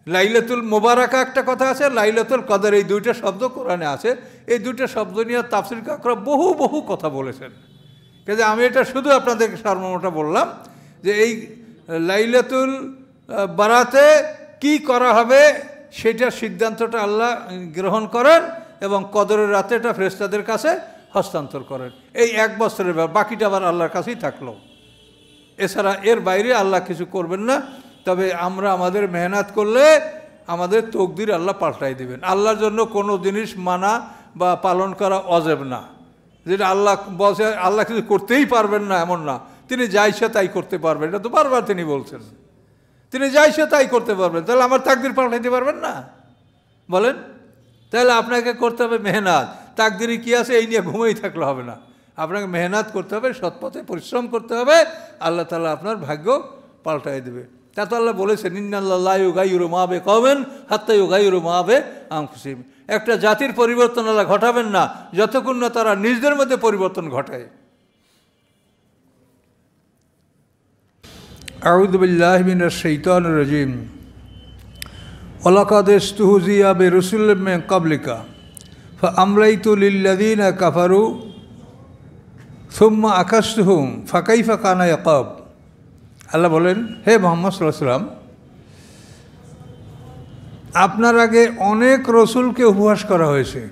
লাইলাতুল মোবারাকা একটা কথা আছে, লাইলাতুল কদর, এই দুইটা শব্দ কোরআনে আছে। এই দুইটা শব্দ নিয়ে তাফসীর কাকরা বহু বহু কথা বলেছেন। কিন্তু আমি এটা শুধু আপনাদেরকে সারমর্মটা বললাম যে এই লাইলাতুল বারাতে কি করা হবে সেটার সিদ্ধান্তটা আল্লাহ গ্রহণ করেন এবং কদরের রাতে এটা ফেরেশতাদের কাছে হস্তান্তর করেন। এই এক বছরের ব্যাপার, বাকিটা আবার আল্লাহর কাছেই থাকলো। এছাড়া এর বাইরে আল্লাহ কিছু করবেন না। তবে আমরা আমাদের মেহনত করলে আমাদের তকদির আল্লাহ পাল্টাই দেবেন। আল্লাহর জন্য কোনো জিনিস মানা বা পালন করা অজেব না। যেটা আল্লাহ বলছে আল্লাহ কিছু করতেই পারবেন না এমন না, তিনি যা ইচ্ছা তাই করতে পারবেন, এটা তো বারবার তিনি বলছেন। তিনি যা ইচ্ছা তাই করতে পারবেন, তাহলে আমার তাকদির পাল্টাইতে পারবেন না? বলেন। তাহলে আপনাকে করতে হবে মেহনত। তাকদিরে কী আছে এই নিয়ে ঘুমেই থাকলে হবে না, আপনাকে মেহনত করতে হবে, সৎপথে পরিশ্রম করতে হবে, আল্লাহ তাআলা আপনার ভাগ্য পাল্টাই দেবে। তা তো আল্লাহ বলেছেন ইন্নাল্লাহা লা ইউগাইয়িরু মা বিকওমিন হাত্তা ইউগাইয়িরু মা বিআনফুসিহিম। একটা জাতির পরিবর্তন আল্লাহ ঘটাবেন না যতক্ষণ না তারা নিজেদের মধ্যে পরিবর্তন ঘটায়। আউযু বিল্লাহি মিনাশ শাইতানির রাজীম। ওয়ালাকাদ ইসতুহজিয়া বিরুসুলিম মিন ক্বাবলিকা ফাআমলাইতু লিল্লাযীনা কাফারু সুম্মা আকাশতুহুম ফাকাইফা কানা ইকাব। আল্লাহ বলেন, হে মুহাম্মদ সাল্লাল্লাহু আলাইহি ওয়াসাল্লাম, আপনার আগে অনেক রসুলকে উপহাস করা হয়েছে,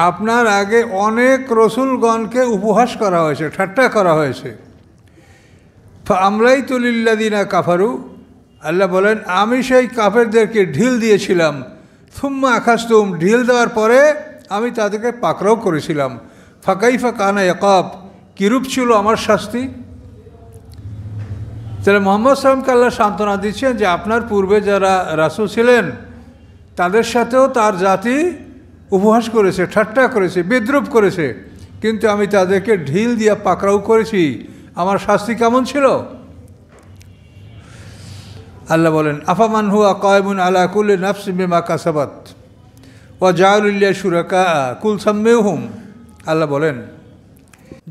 আপনার আগে অনেক রসুলগণকে উপহাস করা হয়েছে, ঠাট্টা করা হয়েছে। ফাআমলাইতু লিল্লাযীনা কাফারু, আল্লাহ বলেন আমি সেই কাফেরদেরকে ঢিল দিয়েছিলাম। সুম্মা আখাজতুহুম, ঢিল দেওয়ার পরে আমি তাদেরকে পাকড়াও করেছিলাম। ফাকাইফা কানা ইকাব, কিরূপ ছিল আমার শাস্তি। তাহলে মুহাম্মদ সাল্লাল্লাহু আলাইহি ওয়াসাল্লামকে আল্লাহ সান্ত্বনা দিচ্ছেন যে আপনার পূর্বে যারা রাসূল ছিলেন তাদের সাথেও তার জাতি উপহাস করেছে, ঠাট্টা করেছে, বিদ্রূপ করেছে, কিন্তু আমি তাদেরকে ঢিল দিয়ে পাকড়াও করেছি। আমার শাস্তি কেমন ছিল? আল্লাহ বলেন আফামান হুয়া কায়িমুন আলা কুল্লি নাফসিন বিমা কাসাবাত ওয়া জাআলু লিল্লাহি শুরাকা কুল সাম্মিহুম। আল্লাহ বলেন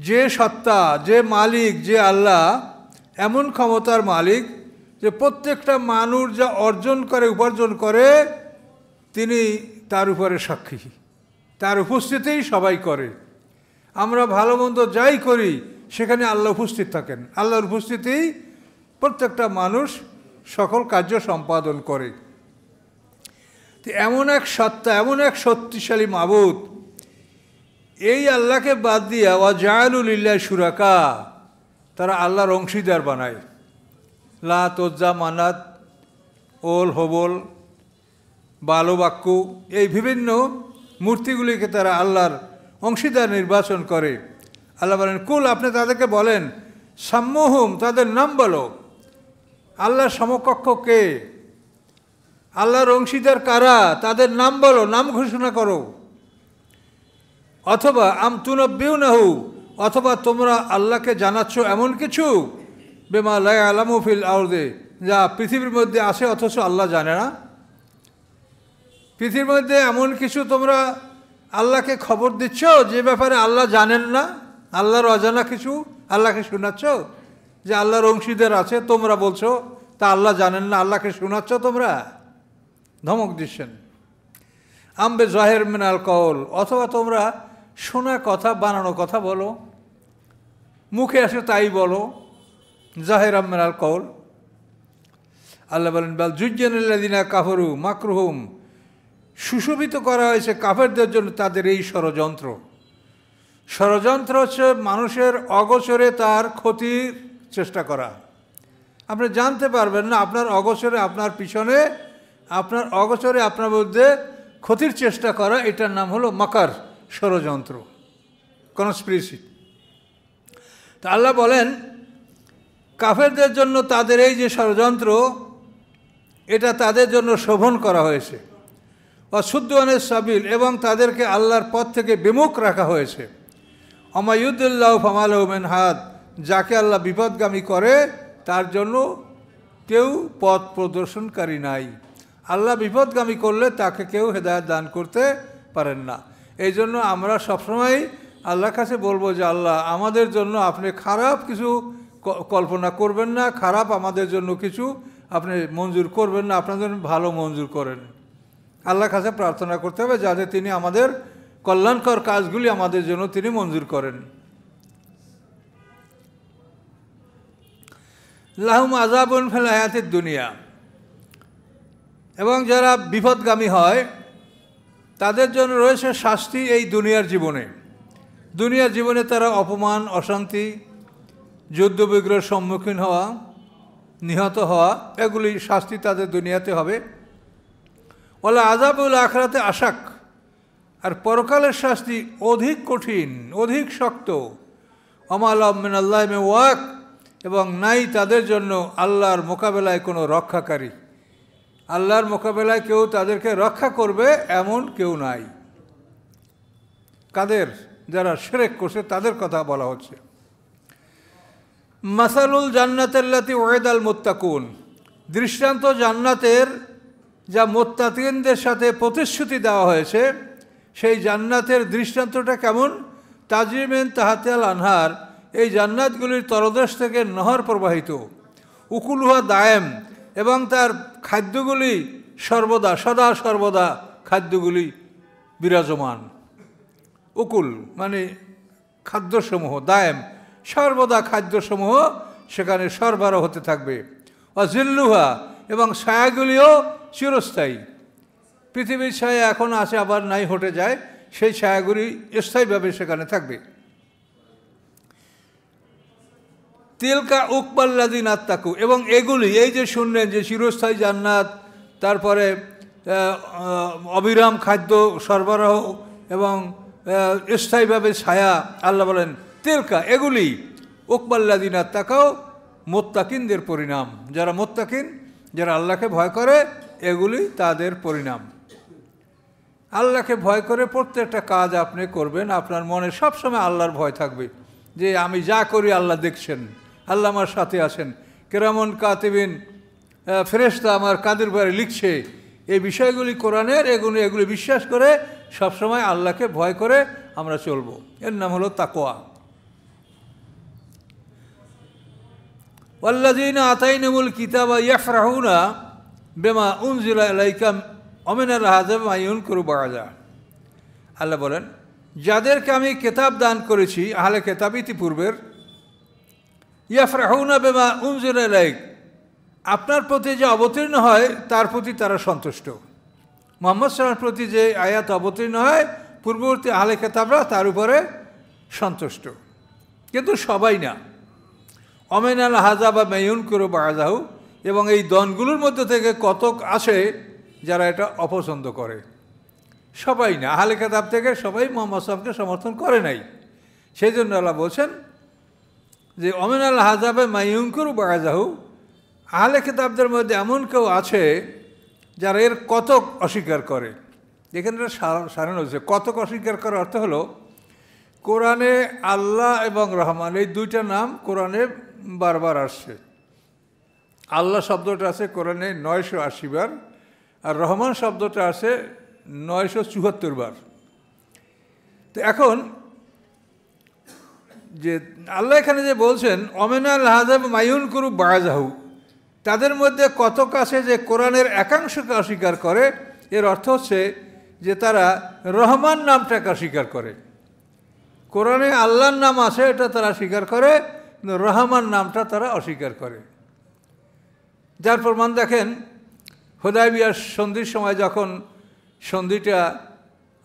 যে সত্তা, যে মালিক, যে আল্লাহ এমন ক্ষমতার মালিক যে প্রত্যেকটা মানুষ যা অর্জন করে, উপার্জন করে, তিনি তার উপরে সাক্ষী, তার উপস্থিতিই সবাই করে। আমরা ভালো মন্দ যাই করি সেখানে আল্লাহ উপস্থিত থাকেন, আল্লাহর উপস্থিতিই প্রত্যেকটা মানুষ সকল কার্য সম্পাদন করে। তো এমন এক সত্তা, এমন এক শক্তিশালী মাবুদ, এই আল্লাহকে বাদ দিয়া ওয়া জাআলু লিল্লাহি শুরাকা, তারা আল্লাহর অংশীদার বানায়। লাত, উজ্জা, মানাত, ওল, হবল, বালবাক্কু, এই বিভিন্ন মূর্তিগুলিকে তারা আল্লাহর অংশীদার নির্বাচন করে। আল্লাহ বলেন কুল, আপনি তাদেরকে বলেন সাম্মুহুম, তাদের নাম বলো। আল্লাহর সমকক্ষ কে, আল্লাহর অংশীদার কারা, তাদের নাম বলো, নাম ঘোষণা করো। অথবা আম তুনাব্বিউনাহু, অথবা তোমরা আল্লাহকে জানাচ্ছ এমন কিছু বিমা লা ইয়ালামু ফিল আরদি, যা পৃথিবীর মধ্যে আছে অথচ আল্লাহ জানে না। পৃথিবীর মধ্যে এমন কিছু তোমরা আল্লাহকে খবর দিচ্ছ যে ব্যাপারে আল্লাহ জানেন না, আল্লাহর অজানা কিছু আল্লাহকে শোনাচ্ছ, যে আল্লাহর অংশীদার আছে তোমরা বলছো, তা আল্লাহ জানেন না, আল্লাহকে শোনাচ্ছ তোমরা, ধমক দিচ্ছেন। আম্বে জাহের মিনাল কওল, অথবা তোমরা শোনা কথা, বানানো কথা বলো, মুখে আসে তাই বলো, জাহের মিনাল কওল। আল্লাহ বলেন বাল জুজ্জানাল্লাযিনা কাফারু মাকরুহুম, সুশোভিত করা হয়েছে কাফেরদের জন্য তাদের এই ষড়যন্ত্র। ষড়যন্ত্র হচ্ছে মানুষের অগোচরে তার ক্ষতির চেষ্টা করা। আপনি জানতে পারবেন না, আপনার অগোচরে, আপনার পিছনে, আপনার অগোচরে আপনার মধ্যে ক্ষতির চেষ্টা করা, এটার নাম হলো মাকার, ষড়যন্ত্র, কনস্পিরেসি। তা আল্লাহ বলেন কাফেরদের জন্য তাদের এই যে ষড়যন্ত্র, এটা তাদের জন্য শোভন করা হয়েছে। অসুদ্দানের সাবিল, এবং তাদেরকে আল্লাহর পথ থেকে বিমুখ রাখা হয়েছে। অমায়ুদুল্লাহ ফামালাহু মিন হাদ, যাকে আল্লাহ বিপদগামী করে তার জন্য কেউ পথ প্রদর্শনকারী নাই। আল্লাহ বিপদগামী করলে তাকে কেউ হেদায়েত দান করতে পারেন না। এই জন্য আমরা সবসময় আল্লাহর কাছে বলবো যে আল্লাহ আমাদের জন্য আপনি খারাপ কিছু কল্পনা করবেন না, খারাপ আমাদের জন্য কিছু আপনি মঞ্জুর করবেন না, আপনাদের ভালো মঞ্জুর করেন। আল্লাহর কাছে প্রার্থনা করতে হবে যাতে তিনি আমাদের কল্যাণকর কাজগুলি আমাদের জন্য তিনি মঞ্জুর করেন। লাহুম আযাবুন ফিল হায়াতিদ দুনিয়া, এবং যারা বিপদগামী হয় তাদের জন্য রয়েছে শাস্তি এই দুনিয়ার জীবনে। দুনিয়ার জীবনে তারা অপমান, অশান্তি, যুদ্ধ বিগ্রহের সম্মুখীন হওয়া, নিহত হওয়া, এগুলি শাস্তি তাদের দুনিয়াতে হবে। ওয়ালা আযাবুল আখিরাতে আশাক, আর পরকালের শাস্তি অধিক কঠিন, অধিক শক্ত। ওমা লাহুম মিনাল্লাহি মিন ওয়াক, এবং নাই তাদের জন্য আল্লাহর মোকাবেলায় কোনো রক্ষাকারী। আল্লাহর মোকাবেলায় কেউ তাদেরকে রক্ষা করবে এমন কেউ নাই। কাদের? যারা শিরক করছে তাদের কথা বলা হচ্ছে। মাসালুল জান্নাতিল্লাতী ওয়াইদাল মুত্তাকুন, দৃষ্টান্ত জান্নাতের যা মুত্তাকিনদের সাথে প্রতিশ্রুতি দেওয়া হয়েছে, সেই জান্নাতের দৃষ্টান্তটা কেমন? তাজরি মিন তাহতিহাল আনহার, এই জান্নাতগুলির তলদেশ থেকে নহর প্রবাহিত। উকুলুহা দায়েম, এবং তার খাদ্যগুলি সর্বদা, সদা সর্বদা খাদ্যগুলি বিরাজমান। উকুল মানে খাদ্যসমূহ, দায়েম সর্বদা খাদ্যসমূহ সেখানে সরবরাহ হতে থাকবে। অজিল্লুহা, এবং ছায়াগুলিও চিরস্থায়ী। পৃথিবীর ছায়া এখন আছে আবার নাই হটে যায়, সেই ছায়াগুলি স্থায়ীভাবে সেখানে থাকবে। তিলকা উকবাল্লাযিনা আত্তাকু, এবং এগুলি, এই যে শুনলেন যে চিরস্থায়ী জান্নাত, তারপরে অবিরাম খাদ্য সরবরাহ এবং স্থায়ীভাবে ছায়া, আল্লাহ বলেন তিলকা, এগুলি উকবাল্লাযিনা আত্তাকাও, মুত্তাকিনদের পরিণাম। যারা মুত্তাকিন, যারা আল্লাহকে ভয় করে, এগুলি তাদের পরিণাম। আল্লাহকে ভয় করে প্রত্যেকটা কাজ আপনি করবেন, আপনার মনে সবসময় আল্লাহর ভয় থাকবে যে আমি যা করি আল্লাহ দেখছেন, আল্লাহ আমার সাথে আছেন। কিরামান কাতিবিন, ফেরেশতা আমার কাঁধের উপরে লিখছে। এই বিষয়গুলি কোরআনের, এগুলি বিশ্বাস করে সবসময় আল্লাহকে ভয় করে আমরা চলব। এর নাম হলো তাকওয়া। ওয়াল্লাযীনা আতাইনাহুমুল কিতাবা ইয়াফরাহুনা বিমা উনজিলা ইলাইকা ওমিনাল আযাব মা ইউনকিরু বা'দা। আল্লাহ বলেন, যাদেরকে আমি কিতাব দান করেছি, আহলে কিতাব ইতিপূর্বের, ইয়াফরাহুনা বিমা উনজিলা ইলাইক, আপনার প্রতি যে অবতীর্ণ হয় তার প্রতি তারা সন্তুষ্ট। মুহাম্মদ সাল্লাল্লাহু আলাইহি ওয়াসাল্লামের প্রতি যে আয়াত অবতীর্ণ হয়, পূর্ববর্তী আহলে কিতাবরা তার উপরে সন্তুষ্ট, কিন্তু সবাই না। ওমিনাল আযাব মা ইউনকিরু বা'দাহু, এবং এই দলগুলোর মধ্যে থেকে কতক আছে যারা এটা অপছন্দ করে। সবাই না, আহলে কিতাব থেকে সবাই মুহাম্মদ সাল্লাল্লাহু আলাইহি ওয়াসাল্লামকে সমর্থন করে নাই। সেই জন্য আল্লাহ বলছেন যে ওমিনাল আযাব মা ইউনকিরু বা'দাহু, আহলে কিতাবদের মধ্যে এমন কেউ আছে যারা এর কতক অস্বীকার করে। এখানে সারানো হচ্ছে কতক অস্বীকার করার অর্থ হলো, কোরআনে আল্লাহ এবং রহমান এই দুইটা নাম কোরআনে বারবার আসছে। আল্লাহ শব্দটা আছে কোরআনে 980 বার, আর রহমান শব্দটা আছে 974 বার। তো এখন যে আল্লাহ এখানে যে বলছেন ওমিনাল আযাব মা ইউনকিরু বা'দাহু, তাদের মধ্যে কতক আছে যে কোরআনের একাংশকে অস্বীকার করে, এর অর্থ হচ্ছে যে তারা রহমান নামটাকে অস্বীকার করে। কোরআনে আল্লাহর নাম আছে, এটা তারা স্বীকার করে, কিন্তু রহমান নামটা তারা অস্বীকার করে। যার প্রমাণ দেখেন, হুদায়বিয়ার সন্ধির সময় যখন সন্ধিটা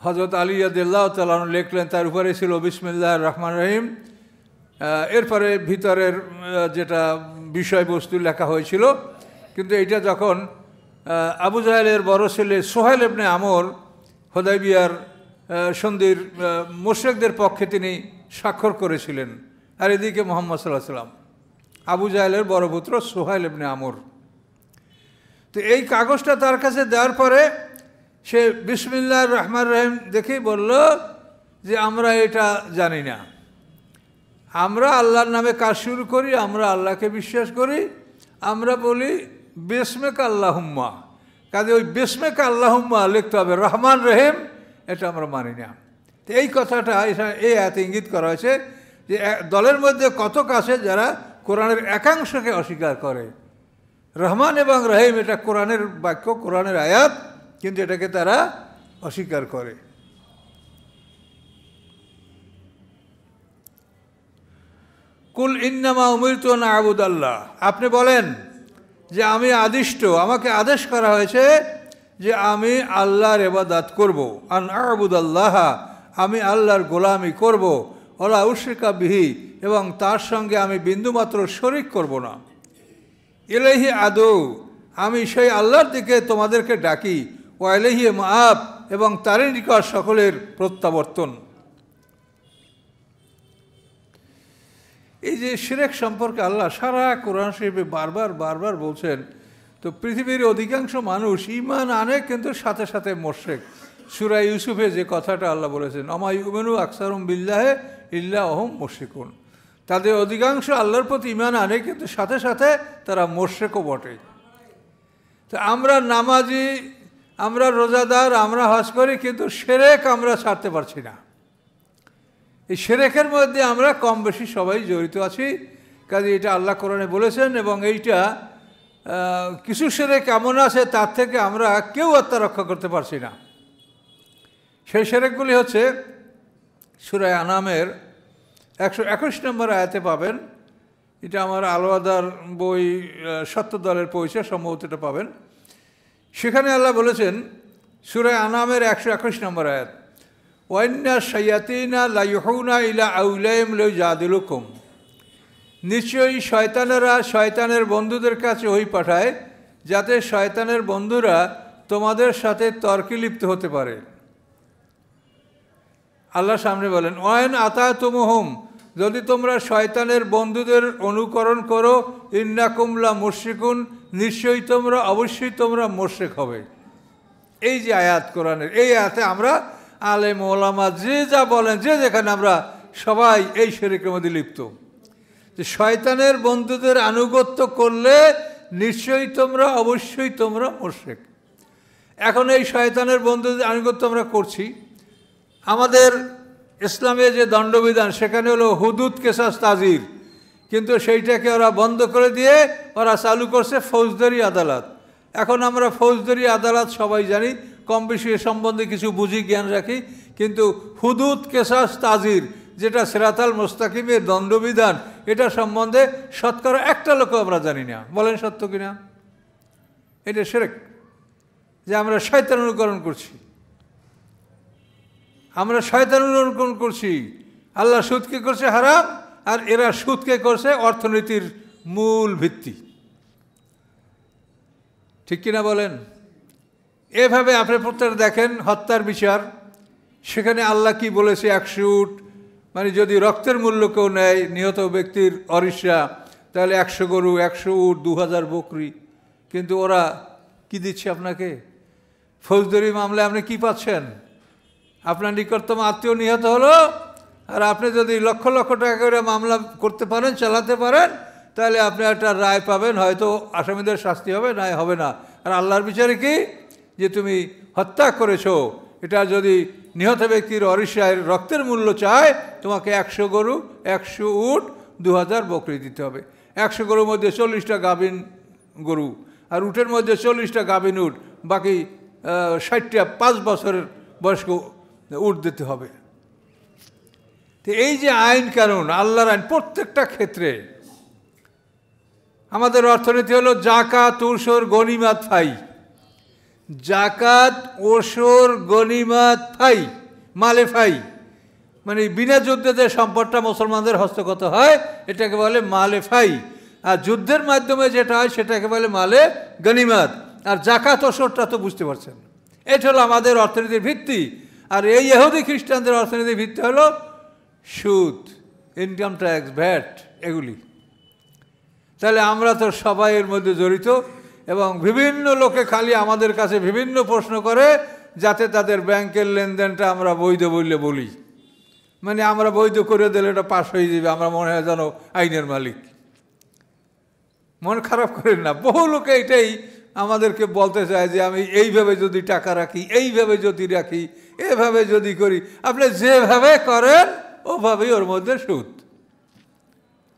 হযরত আলী রাদিয়াল্লাহু তাআলা আনহু লিখলেন, তার উপরে ছিল বিসমিল্লাহির রহমানির রহিম। এরপরে ভিতরের যেটা বিষয়বস্তু লেখা হয়েছিল, কিন্তু এটা যখন আবু জাহেলের বড় ছেলে সোহেল ইবনে আমর হুদায়বিয়ার সন্ধির মুশরিকদের পক্ষে তিনি স্বাক্ষর করেছিলেন, আর এদিকে মুহাম্মদ সাল্লাল্লাহু আলাইহি ওয়াসাল্লাম, আবু জাহেলের বড় পুত্র সোহেল ইবনে আমর। তো এই কাগজটা তার কাছে দেওয়ার পরে সে বিসমিল্লাহির রহমানির রহিম দেখেই বলল যে আমরা এটা জানি না, আমরা আল্লাহর নামে কাজ শুরু করি, আমরা আল্লাহকে বিশ্বাস করি, আমরা বলি বিসমিকা আল্লাহুম্মা, কাজে ওই বিসমিকা আল্লাহুম্মা লিখতে হবে, রহমান রহিম এটা আমরা মানি না। তো এই কথাটা এই আয়াতে ইঙ্গিত করা হয়েছে যে দলের মধ্যে কতক আছে যারা কোরআনের একাংশকে অস্বীকার করে, রহমান এবং রহিম এটা কোরআনের বাক্য, কোরআনের আয়াত, কিন্তু এটাকে তারা অস্বীকার করে। কুল ইন্নামা উমিরতু আন আ'বুদাল্লাহ, আপনি বলেন যে আমি আদিষ্ট, আমাকে আদেশ করা হয়েছে যে আমি আল্লাহর ইবাদত করব। আন আ'বুদাল্লাহ, আমি আল্লাহর গোলামি করব। ওয়ালা উশরিকা বিহি, এবং তার সঙ্গে আমি বিন্দুমাত্র শরিক করব না। ইলাইহি আদু, আমি সেই আল্লাহর দিকে তোমাদেরকে ডাকি। ওয়া ইলাইহি মাআব, এবং তারই নিকট সকলের প্রত্যাবর্তন। এই যে শিরক সম্পর্কে আল্লাহ সারা কোরআন শরীফে বারবার বারবার বলছেন। তো পৃথিবীর অধিকাংশ মানুষ ঈমান আনে, কিন্তু সাথে সাথে মুশরিক। সূরা ইউসুফে যে কথাটা আল্লাহ বলেছেন, আমা ইউমিনু আকসারুম বিল্লাহি ইল্লা ওয়াহুম মুশরিকুন, তাদের অধিকাংশ আল্লাহর প্রতি ঈমান আনে, কিন্তু সাথে সাথে তারা মুশরিকও বটে। তো আমরা নামাজি, আমরা রোজাদার, আমরা হজ করি, কিন্তু শিরক আমরা ছাড়তে পারছি না। এই শিরকের মধ্যে আমরা কম বেশি সবাই জড়িত আছি। কাজে এটা আল্লাহ কোরআনে বলেছেন, এবং এইটা কিছু শিরক এমন আছে তার থেকে আমরা কেউ আত্মরক্ষা করতে পারছি না। সেই শিরকগুলি হচ্ছে সূরা আনামের 121 নম্বর আয়াতে পাবেন। এটা আমার আলোয়াদার বই সত্য দলের পরিচয়, সম্ভবত এটা পাবেন। সেখানে আল্লাহ বলেছেন, সূরা আনামের 121 নম্বর আয়াত, ওয়াইন্না শায়াতিনা লা ইউহুনা ইলা আউলাইহিম লিয়াজাদিলুকুম, নিশ্চয়ই শয়তানেরা শয়তানের বন্ধুদের কাছে ওই পাঠায় যাতে শয়তানের বন্ধুরা তোমাদের সাথে তর্কে লিপ্ত হতে পারে। আল্লাহ সামনে বলেন, ওয়াইন আতাতুমুহুম, যদি তোমরা শয়তানের বন্ধুদের অনুকরণ করো, ইন্নাকুম লা মুশরিকুন, নিশ্চয়ই তোমরা, অবশ্যই তোমরা মুশরিক হবে। এই যে আয়াত কোরআনের, এই আয়াতে আমরা আলেম ওলামা যে যা বলেন, যে যেখানে, আমরা সবাই এই শিরকের মধ্যে লিপ্ত। যে শয়তানের বন্ধুদের আনুগত্য করলে নিশ্চয়ই তোমরা, অবশ্যই তোমরা মুশরিক। এখন এই শয়তানের বন্ধুদের আনুগত্য আমরা করছি। আমাদের ইসলামে যে দণ্ডবিধান, সেখানে হলো হুদুদ, কেসাস, তাজির, কিন্তু সেইটাকে ওরা বন্ধ করে দিয়ে ওরা চালু করছে ফৌজদারি আদালত। এখন আমরা ফৌজদারি আদালত সবাই জানি, কম বেশি এ সম্বন্ধে কিছু বুঝি, জ্ঞান রাখি, কিন্তু হুদুদ, কেসাস, তাজির, যেটা সিরাতাল মুস্তাকিমের দণ্ডবিধান, এটা সম্বন্ধে শতকরা একটা লোকও আমরা জানি না। বলেন সত্য কিনা? এটা শিরক, যে আমরা শয়তান অনুকরণ করছি। আমরা শয়তান অনুকরণ করছি। আল্লাহ সুদকে করছে হারাম, আর এরা সুদকে করছে অর্থনীতির মূল ভিত্তি। ঠিক কিনা বলেন? এভাবে আপনি প্রত্যেক দেখেন হত্যার বিচার, সেখানে আল্লাহ কি বলেছে, 100 উট, মানে যদি রক্তের মূল্য কেউ নেয় নিহত ব্যক্তির অরিসা, তাহলে 100 গরু, 100 উট, 2000 বকরি। কিন্তু ওরা কি দিচ্ছে আপনাকে? ফৌজদারি মামলায় আপনি কি পাচ্ছেন? আপনার নিকটতম আত্মীয় নিহত হলো, আর আপনি যদি লক্ষ লক্ষ টাকা করে মামলা করতে পারেন, চালাতে পারেন, তাহলে আপনি একটা রায় পাবেন, হয়তো আসামিদের শাস্তি হবে, না হবে না। আর আল্লাহর বিচারে কি, যে তুমি হত্যা করেছো, এটা যদি নিহত ব্যক্তির অরিসায়ের রক্তের মূল্য চায়, তোমাকে 100 গরু, 100 উট, 2000 বকরি দিতে হবে। 100 গরুর মধ্যে 40টা গাভিন গরু, আর উটের মধ্যে 40টা গাভিন উট, বাকি 60টা 5 বছরের বয়স্ক উট দিতে হবে। তো এই যে আইন কানুন, আল্লাহর আইন, প্রত্যেকটা ক্ষেত্রে আমাদের অর্থনীতি হলো জাকাত, ওসর, গনিমাত, ফাই। জাকাত, ওসর, গনিমাত, ফাই, মালে ফাই, মানে বিনা যুদ্ধে যে সম্পদটা মুসলমানদের হস্তগত হয়, এটাকে বলে মালে ফাই। আর যুদ্ধের মাধ্যমে যেটা হয় সেটাকে বলে মালে গনিমাত। আর জাকাত, ওসরটা তো বুঝতে পারছেন, এটা হলো আমাদের অর্থনীতির ভিত্তি। আর এই ইহুদি খ্রিস্টানদের অর্থনীতির ভিত্তি হলো সুদ, ইনকাম ট্যাক্স, ভ্যাট, এগুলি। তাহলে আমরা তো সবাই এর মধ্যে জড়িত, এবং বিভিন্ন লোকে খালি আমাদের কাছে বিভিন্ন প্রশ্ন করে যাতে তাদের ব্যাংকের লেনদেনটা আমরা বৈধ বললে বলি। মানে আমরা বৈধ করে দিলে এটা পাস হয়ে যাবে, আমরা মনে হয় যেন আইনের মালিক। মন খারাপ করেন না, বহু লোকে এটাই আমাদেরকে বলতে চায় যে আমি এইভাবে যদি টাকা রাখি, এইভাবে যদি রাখি, এভাবে যদি করি। আপনি যেভাবে করেন ওভাবেই ওর মধ্যে সুদ।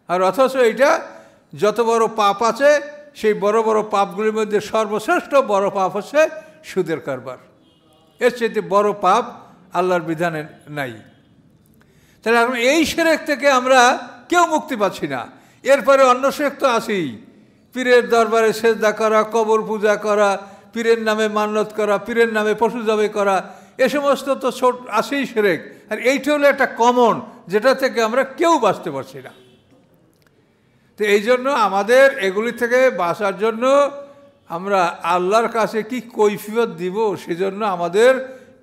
আর অথচ এইটা যত বড় পাপ আছে সেই বড় বড় পাপগুলির মধ্যে সর্বশ্রেষ্ঠ বড় পাপ হচ্ছে সুদের কারবার। এর চাইতে বড় পাপ আল্লাহর বিধানে নাই। তাহলে এখন এই শিরক থেকে আমরা কেউ মুক্তি পাচ্ছি না। এরপরে অন্য শিরক তো আছেই, পীরের দরবারে সেজদা করা, কবর পূজা করা, পীরের নামে মান্যত করা, পীরের নামে পশু জবাই করা, এ সমস্ত তো ছোট আছেই শিরক। আর এইটা হলো একটা কমন, যেটা থেকে আমরা কেউ বাঁচতে পারছি না। তো এই জন্য আমাদের এগুলি থেকে বাঁচার জন্য আমরা আল্লাহর কাছে কি কৈফিয়ত দিব, সেজন্য আমাদের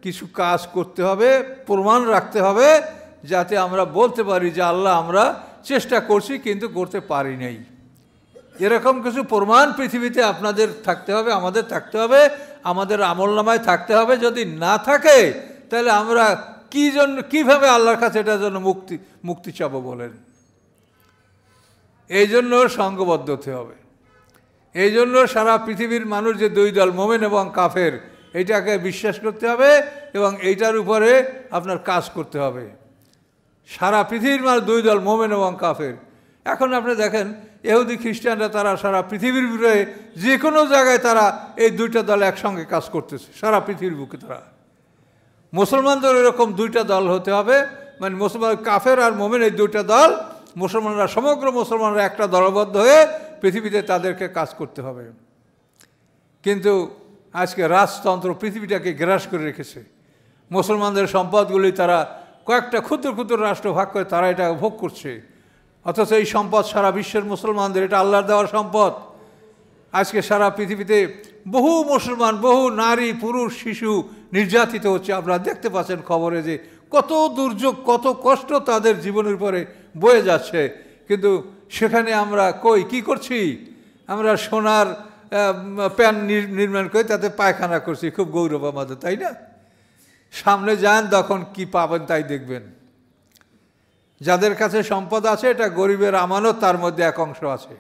কিছু কাজ করতে হবে, প্রমাণ রাখতে হবে, যাতে আমরা বলতে পারি যে আল্লাহ আমরা চেষ্টা করছি কিন্তু করতে পারি নাই। এরকম কিছু প্রমাণ পৃথিবীতে আপনাদের থাকতে হবে, আমাদের থাকতে হবে, আমাদের আমলনামায় থাকতে হবে। যদি না থাকে তাহলে আমরা কিভাবে আল্লাহর কাছে এটার জন্য মুক্তি চাবো বলেন? এই জন্য সংঘবদ্ধ হতে হবে। এই জন্য সারা পৃথিবীর মানুষ যে দুই দল, মোমেন এবং কাফের, এইটাকে বিশ্বাস করতে হবে এবং এইটার উপরে আপনার কাজ করতে হবে। সারা পৃথিবীর মানুষ দুই দল, মোমেন এবং কাফের। এখন আপনি দেখেন ইহুদি খ্রিস্টানরা তারা সারা পৃথিবীর ভিতরে যে কোনো জায়গায় তারা এই দুইটা দল একসঙ্গে কাজ করতেছে সারা পৃথিবীর বুকে। তারা মুসলমানদের এরকম দুইটা দল হতে হবে, মানে মুসলমান কাফের আর মোমেন এই দুইটা দল, মুসলমানরা সমগ্র মুসলমানরা একটা দলবদ্ধ হয়ে পৃথিবীতে তাদেরকে কাজ করতে হবে। কিন্তু আজকে রাজতন্ত্র পৃথিবীটাকে গ্রাস করে রেখেছে। মুসলমানদের সম্পদগুলি তারা কয়েকটা ক্ষুদ্র ক্ষুদ্র রাষ্ট্র ভাগ করে তারা এটা ভোগ করছে, অথচ এই সম্পদ সারা বিশ্বের মুসলমানদের, এটা আল্লাহর দেওয়ার সম্পদ। আজকে সারা পৃথিবীতে বহু মুসলমান, বহু নারী, পুরুষ, শিশু নির্যাতিত হচ্ছে। আপনারা দেখতে পাচ্ছেন খবরে যে কত দুর্যোগ, কত কষ্ট তাদের জীবনের পরে বয়ে যাচ্ছে। কিন্তু সেখানে আমরা কি করছি? আমরা সোনার প্যান নির্মাণ করে তাতে পায়খানা করছি, খুব গৌরব আমাদের, তাই না? সামনে যান তখন কি পাবেন তাই দেখবেন। যাদের কাছে সম্পদ আছে, এটা গরিবের আমানত, তার মধ্যে এক অংশ আছে।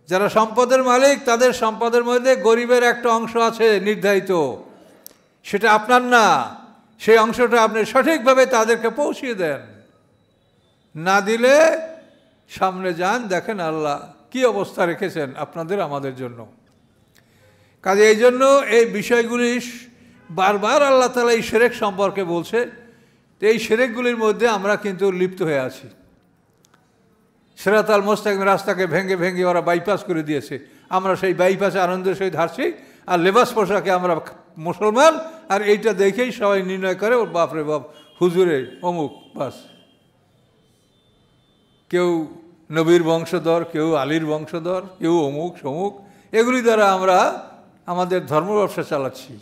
যারা সম্পদের মালিক, তাদের সম্পদের মধ্যে গরিবের একটা অংশ আছে নির্ধারিত, সেটা আপনার না। সেই অংশটা আপনি সঠিকভাবে তাদেরকে পৌঁছিয়ে দেন। না দিলে সামনে যান, দেখেন আল্লাহ কি অবস্থা রেখেছেন আপনাদের আমাদের জন্য। কাজে এই জন্য এই বিষয়গুলি বারবার আল্লাহ তাআলা এই শিরক সম্পর্কে বলছে। তো এই শিরকগুলির মধ্যে আমরা কিন্তু লিপ্ত হয়ে আছি। সিরাতাল মুস্তাকিম রাস্তাকে ভেঙে ভেঙে ওরা বাইপাস করে দিয়েছে। আমরা সেই বাইপাসে আনন্দের সহিত হারছি, আর লেবাস পোশাকে আমরা মুসলমান, আর এইটা দেখেই সবাই নির্ণয় করে ওর বাপরে বাপ হুজুরে অমুক, বাস। কেউ নবীর বংশধর, কেউ আলীর বংশধর, কেউ অমুক সমুক, এগুলি দ্বারা আমরা আমাদের ধর্ম ব্যবসা চালাচ্ছি।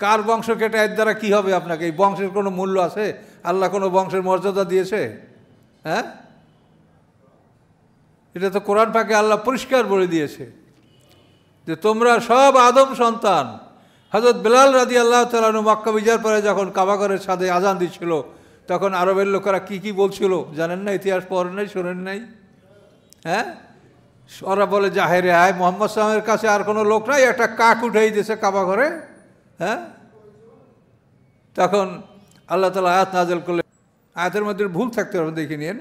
কার বংশ কেটে এর দ্বারা কী হবে? আপনাকে এই বংশের কোনো মূল্য আছে? আল্লাহ কোনো বংশের মর্যাদা দিয়েছে? হ্যাঁ, এটা তো কোরআন পাকে আল্লাহ পরিষ্কার বলে দিয়েছে যে তোমরা সব আদম সন্তান। হযরত বেলাল রাদিয়াল্লাহু তাআলা আনহু মক্কা বিজয়ের পরে যখন কাবাঘরের ছাদে আজান দিচ্ছিল, তখন আরবের লোকেরা কি বলছিল জানেন না? ইতিহাস পড়েন নাই, শোনেন নাই? হ্যাঁ, ওরা বলে জাহেরে আয়, মুহাম্মদ সাল্লাল্লাহু আলাইহি ওয়াসাল্লামের কাছে আর কোনো লোক নাই, একটা কাক উঠেই দিয়েছে কাবাঘরে। হ্যাঁ, তখন আল্লাহ তাআলা আয়াত নাযিল করলেন। আয়াতের মধ্যে ভুল থাকতে পারবেন, দেখে নিন।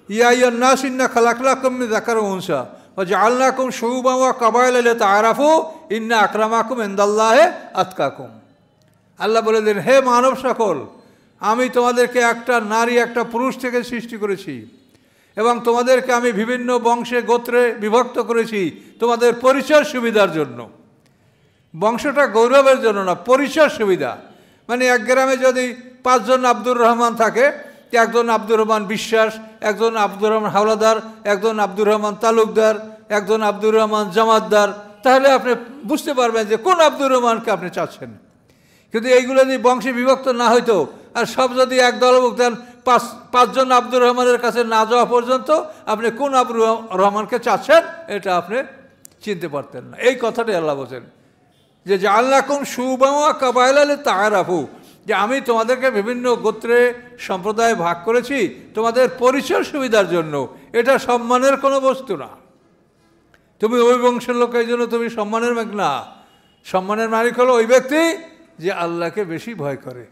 ইয়া আইয়ুহান নাস ইন্না খালাকনাকুম মিন যাকারিন ওয়া উনসা ওয়া জাআলনাকুম শুউবান ওয়া কাবাইলা লিতাআরাফু ইন্না আকরামাকুম ইনদাল্লাহি আতকাকুম। আল্লাহ বলে দেন, হে মানব সকল, আমি তোমাদেরকে একটা নারী একটা পুরুষ থেকে সৃষ্টি করেছি এবং তোমাদেরকে আমি বিভিন্ন বংশে গোত্রে বিভক্ত করেছি তোমাদের পরিচয় সুবিধার জন্য। বংশটা গৌরবের জন্য না, পরিচয় সুবিধা। মানে এক গ্রামে যদি 5 জন আব্দুর রহমান থাকে, একজন আব্দুর রহমান বিশ্বাস, একজন আব্দুর রহমান হাওলাদার, একজন আব্দুর রহমান তালুকদার, একজন আব্দুর রহমান জামাতদার, তাহলে আপনি বুঝতে পারবেন যে কোন আব্দুর রহমানকে আপনি চাচ্ছেন। কিন্তু এইগুলো যদি বংশে বিভক্ত না হইতো, আর সব যদি এক দলভুক্ত দেন, 5 জন আব্দুর রহমানের কাছে না যাওয়া পর্যন্ত আপনি কোন আব্দুর রহমানকে চাচ্ছেন এটা আপনি চিনতে পারতেন না। এই কথাটাই আল্লাহ বলছেন যে জাআলনাকুম শুউবান ওয়া কাবাইলা লিতাআরাফু, যে আমি তোমাদেরকে বিভিন্ন গোত্রে সম্প্রদায়ে ভাগ করেছি তোমাদের পরিচয় সুবিধার জন্য। এটা সম্মানের কোনো বস্তু না। তুমি ওই বংশের লোক, এই জন্য তুমি সম্মানের মালিক না। সম্মানের মালিক হলো ওই ব্যক্তি যে আল্লাহকে বেশি ভয় করে।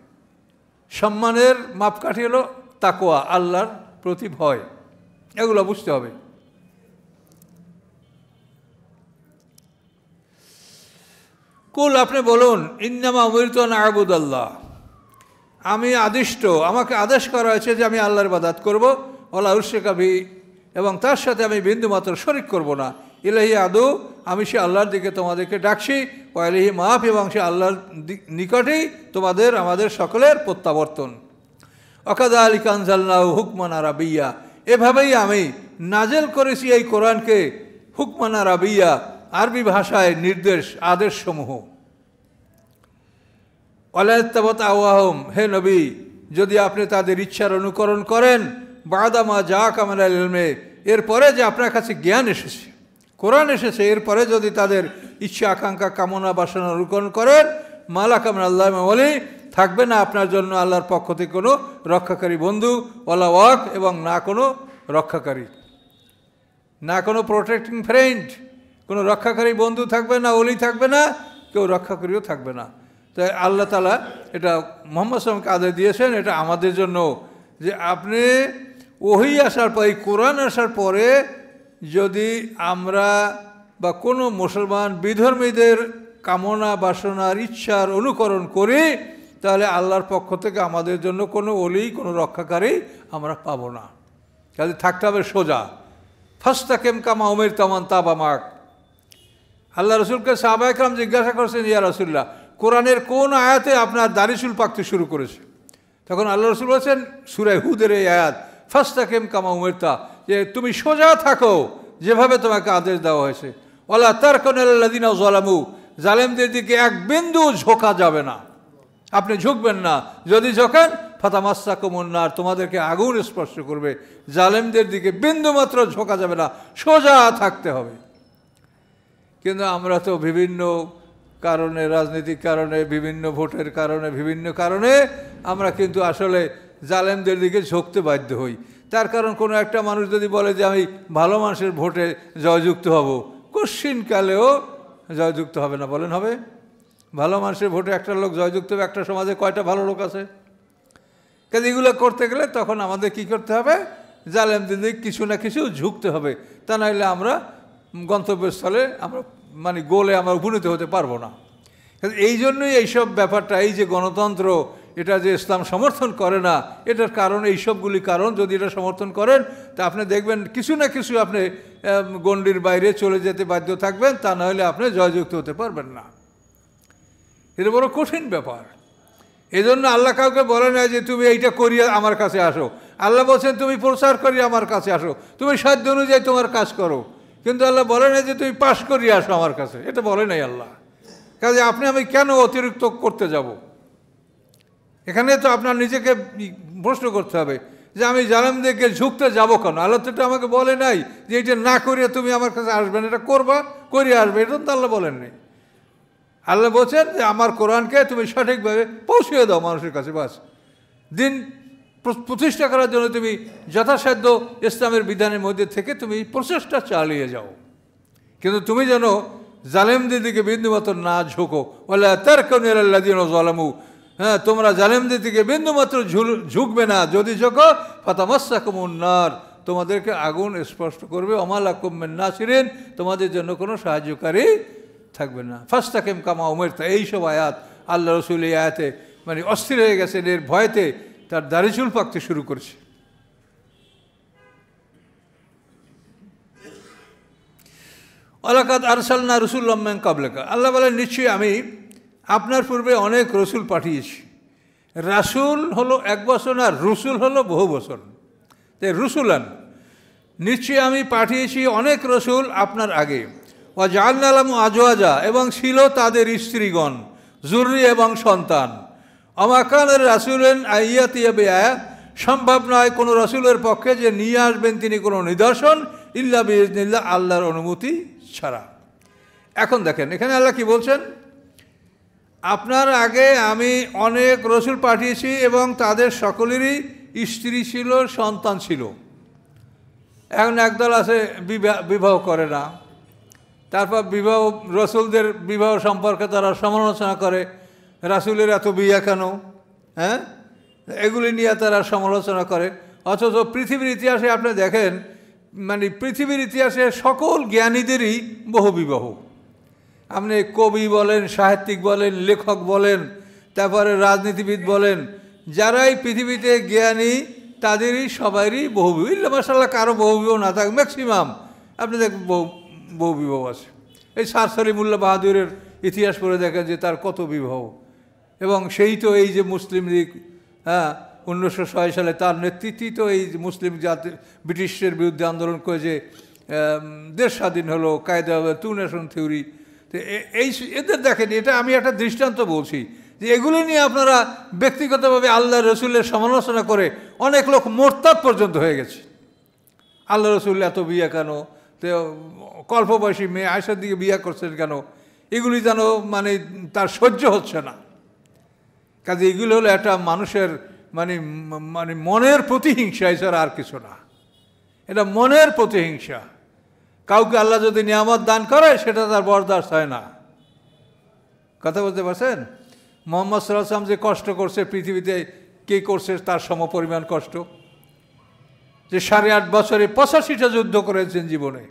সম্মানের মাপকাঠি হলো তাকওয়া, আল্লাহর প্রতি ভয়। এগুলো বুঝতে হবে। কুল আপনি বলুন ইন্নামা উমিরতু আন আ'বুদাল্লাহ, আমি আদিষ্ট, আমাকে আদেশ করা হয়েছে যে আমি আল্লাহর ইবাদত করব, ওয়ালা উশরিকা বিহি, এবং তার সাথে আমি বিন্দুমাত্র শরিক করব না। ইলাহি আদু, আমি সে আল্লাহর দিকে তোমাদেরকে ডাকছি, ওয়া ইলাহি মাফ, এবং সে আল্লাহর নিকটেই তোমাদের আমাদের সকলের প্রত্যাবর্তন। ওয়াকাযালিকা আনজালনাহু হুকমান আরাবিয়্যা, এভাবেই আমি নাজেল করেছি এই কোরআনকে হুকমান আরাবিয়্যা, আরবি ভাষায় নির্দেশ আদেশসমূহ। ওয়ালা ইত্তাবাত আওয়াহুম, হে নবী যদি আপনি তাদের ইচ্ছার অনুকরণ করেন, বাদামা জাআকা মিনাল ইলমি, এরপরে যে আপনার কাছে জ্ঞান এসেছে, কোরআন এসেছে, এরপরে যদি তাদের ইচ্ছা আকাঙ্ক্ষা কামনা বাসনা অনুকরণ করেন, মালাকা মিনাল্লাহি মিন ওয়ালি, থাকবে না আপনার জন্য আল্লাহর পক্ষ থেকে কোনো রক্ষাকারী বন্ধু, ওয়ালা ওয়াক, এবং না কোনো রক্ষাকারী, না কোনো প্রোটেক্টিং ফ্রেন্ড, কোনো রক্ষাকারী বন্ধু থাকবে না, ওলি থাকবে না, কেউ রক্ষাকারীও থাকবে না। তাই আল্লাহ তাআলা এটা মুহাম্মদ সাল্লাল্লাহু আলাইহি ওয়াসাল্লামকে আদেশ দিয়েছেন, এটা আমাদের জন্য, যে আপনি ওহী আসার পরে, কোরআন আসার পরে যদি আমরা বা কোনো মুসলমান বিধর্মীদের কামনা বাসনার ইচ্ছার অনুকরণ করি, তাহলে আল্লাহর পক্ষ থেকে আমাদের জন্য কোনো ওলি, কোনো রক্ষাকারী আমরা পাবো না। কাজে থাকতে হবে সোজা, ফাস্তাকিম কামা উমিরতা ওয়ামান তাবা মা'আক। আল্লাহ রসুলকে সাহাবায়ে কেরাম জিজ্ঞাসা করছেন, ইয়া রাসূলুল্লাহ, কোরআনের কোন আয়াতে আপনার দাড়ি চুল পাকতে শুরু করেছে? তখন আল্লাহ রসুল বলছেন সূরা হুদের এই আয়াত, ফাস্তাকিম কামা উমিরতা, যে তুমি সোজা থাকো যেভাবে তোমাকে আদেশ দেওয়া হয়েছে। ওয়ালা তারকানু ইলাল্লাযিনা যালামু, জালেমদের দিকে এক বিন্দু ঝোঁকা যাবে না, আপনি ঝুঁকবেন না, যদি ঝোঁকেন ফাতামাসসাকুমুন নার, তোমাদেরকে আগুন স্পর্শ করবে। জালেমদের দিকে বিন্দু মাত্র ঝোঁকা যাবে না, সোজা থাকতে হবে। কিন্তু আমরা তো বিভিন্ন কারণে, রাজনৈতিক কারণে, বিভিন্ন ভোটের কারণে, বিভিন্ন কারণে আমরা কিন্তু আসলে জালেমদের দিকে ঝুঁকতে বাধ্য হই। তার কারণ কোনো একটা মানুষ যদি বলে যে আমি ভালো মানুষের ভোটে জয়যুক্ত হব, কোশ্চিনকালেও জয়যুক্ত হবে না, বলেন হবে? ভালো মানুষের ভোটে একটা লোক জয়যুক্ত হবে, একটা সমাজে কয়টা ভালো লোক আছে? কাজে এগুলো করতে গেলে তখন আমাদের কি করতে হবে? জালেমদের দিকে কিছু না কিছু ঝুঁকতে হবে, তা নাহলে আমরা গন্তব্যস্থলে আমরা মানে গোলে আমরা উপনীত হতে পারবো না। এই জন্যই এইসব ব্যাপারটা, এই যে গণতন্ত্র, এটা যে ইসলাম সমর্থন করে না, এটার কারণ এইসবগুলি কারণ। যদি এটা সমর্থন করেন তা আপনি দেখবেন কিছু না কিছু আপনি গণ্ডির বাইরে চলে যেতে বাধ্য থাকবেন, তা নাহলে আপনি জয়যুক্ত হতে পারবেন না। এটা বড় কঠিন ব্যাপার। এই জন্য আল্লাহ কাউকে বলে না যে তুমি এইটা করিয়া আমার কাছে আসো। আল্লাহ বলছেন তুমি প্রচার করিয়া আমার কাছে আসো, তুমি সাধ্য অনুযায়ী তোমার কাজ করো। কিন্তু আল্লাহ বলে না যে তুমি পাশ করিয়ে আসো আমার কাছে, এটা বলে নাই আল্লাহ। কাজে আপনি আমি কেন অতিরিক্ত করতে যাব? এখানে তো আপনার নিজেকে প্রশ্ন করতে হবে যে আমি জালেমদেরকে ঝুঁকতে যাব কেন? আল্লাহ তো এটা আমাকে বলে নাই যে এটা না করিয়া তুমি আমার কাছে আসবেন, এটা করবা, করিয়ে আসবে, এটা তো আল্লাহ বলেন নাই। আল্লাহ বলছেন যে আমার কোরআনকে তুমি সঠিকভাবে পৌঁছিয়ে দাও মানুষের কাছে, বাস। দিন প্রতিষ্ঠা করার জন্য তুমি যথাসাধ্য ইসলামের বিধানের মধ্যে থেকে তুমি প্রচেষ্টা চালিয়ে যাও, কিন্তু তুমি যেন জালেমদের দিকে বিন্দুমাত্র না ঝোঁকো। ওয়ালা তারকানু ইলাল্লাযিনা যালামু, হ্যাঁ, তোমরা জালেমদের দিকে বিন্দুমাত্র ঝুঁকবে না, যদি ঝোঁকো ফাতামাসসাকুমুন নার, তোমাদেরকে আগুন স্পর্শ করবে। ওমা লাকুম মিন নাসিরিন, তোমাদের জন্য কোনো সাহায্যকারী থাকবে না। ফাস্তাকিম কামা উমিরতা, এইসব আয়াত আল্লাহ রসুল এই আয়াতে মানে অস্থির হয়ে গেছেন, এর ভয়তে তার দাড়ি চুল পাকতে শুরু করেছে। ওয়ালাকাদ আরসালনা রাসূলাম মিন ক্বাবলিকা, আল্লাহ বলেন নিশ্চয়ই আমি আপনার পূর্বে অনেক রসুল পাঠিয়েছি। রাসূল হলো এক বছর, আর রসুল হলো বহু বছর। তাই রসুলান, নিশ্চয়ই আমি পাঠিয়েছি অনেক রসুল আপনার আগে। ওয়া জাআলনা লাহুম আজওয়াজা, এবং ছিল তাদের স্ত্রীগণ, যুররি এবং সন্তান। ওমা কানা রাসূলুন আইয়াতিয়া বিআয়াত, সম্ভব নয় কোনো রসুলের পক্ষে যে নিয়ে আসবেন তিনি কোনো নিদর্শন, ইল্লা বিইজনিল্লাহ, আল্লাহর অনুমতি ছাড়া। এখন দেখেন এখানে আল্লাহ কি বলছেন, আপনার আগে আমি অনেক রসুল পাঠিয়েছি এবং তাদের সকলেরই স্ত্রী ছিল, সন্তান ছিল। এখন একদল আছে বিবাহ করে না, তারপর বিবাহ, রসুলদের বিবাহ সম্পর্কে তারা সমালোচনা করে, রাসূলের এত বিয়া কেন, হ্যাঁ, এগুলি নিয়ে তারা সমালোচনা করে। অথচ পৃথিবীর ইতিহাসে আপনি দেখেন, মানে পৃথিবীর ইতিহাসে সকল জ্ঞানীদেরই বহু বিবাহ। আপনি কবি বলেন, সাহিত্যিক বলেন, লেখক বলেন, তারপরে রাজনীতিবিদ বলেন, যারাই পৃথিবীতে জ্ঞানী তাদেরই সবারই বহুবিবাহ, ইল্লা মাশাআল্লাহ কারো বহুবিবাহ না থাকে, ম্যাক্সিমাম আপনি দেখবেন বহুবিবাহ আছে। এই স্যার সলিমুল্লাহ বাহাদুরের ইতিহাস পড়ে দেখেন যে তার কত বিবাহ। এবং সেই তো এই যে মুসলিম লীগ, হ্যাঁ, 1906 সালে তার নেতৃত্বেই তো এই মুসলিম জাতি ব্রিটিশের বিরুদ্ধে আন্দোলন করে যে দেশ স্বাধীন হলো, কায়দা টু নেশন থিওরি। তো এই এদের দেখেন, এটা আমি একটা দৃষ্টান্ত বলছি যে এগুলি নিয়ে আপনারা ব্যক্তিগতভাবে আল্লাহ রসুলের সমালোচনা করে অনেক লোক মোরতাদ পর্যন্ত হয়ে গেছে। আল্লাহ রসুল এত বিয়ে কেন, তো কল্পবয়সী মেয়ে আয়েশার দিকে বিয়ে করছেন কেন, এগুলি যেন মানে তার সহ্য হচ্ছে না। কাজে এগুলো হলো একটা মানুষের মানে মানে মনের প্রতিহিংসা, এছাড়া আর কিছু না। এটা মনের প্রতিহিংসা। কাউকে আল্লাহ যদি নিয়ামত দান করে সেটা তার বরদাস্ত হয় না। কথা বলতে পারছেন? মোহাম্মদ সাল্লাল্লাহু আলাইহি ওয়াসাল্লাম যে কষ্ট করছে পৃথিবীতে, কে করছে তার সমপরিমাণ কষ্ট? যে 8.5 বছরে 85টা যুদ্ধ করেছেন জীবনে,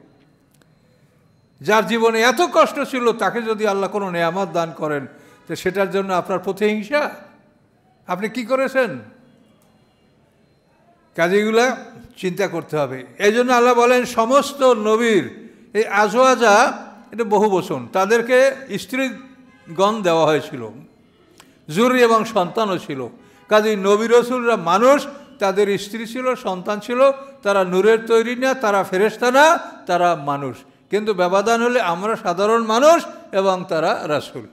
যার জীবনে এত কষ্ট ছিল, তাকে যদি আল্লাহ কোনো নিয়ামত দান করেন তো সেটার জন্য আপনার প্রতিহিংসা? আপনি কি করেছেন? কাজেগুলা চিন্তা করতে হবে। এই জন্য আল্লাহ বলেন সমস্ত নবীর এই আজওয়াজা, এটা বহু বচন, তাদেরকে স্ত্রীগণ দেওয়া হয়েছিল, জুরি এবং সন্তানও ছিল। কাজে নবী রসুলরা মানুষ, তাদের স্ত্রী ছিল, সন্তান ছিল, তারা নূরের তৈরি না, তারা ফেরেশতা না, তারা মানুষ। কিন্তু ব্যবধান হলে আমরা সাধারণ মানুষ এবং তারা রাসূল।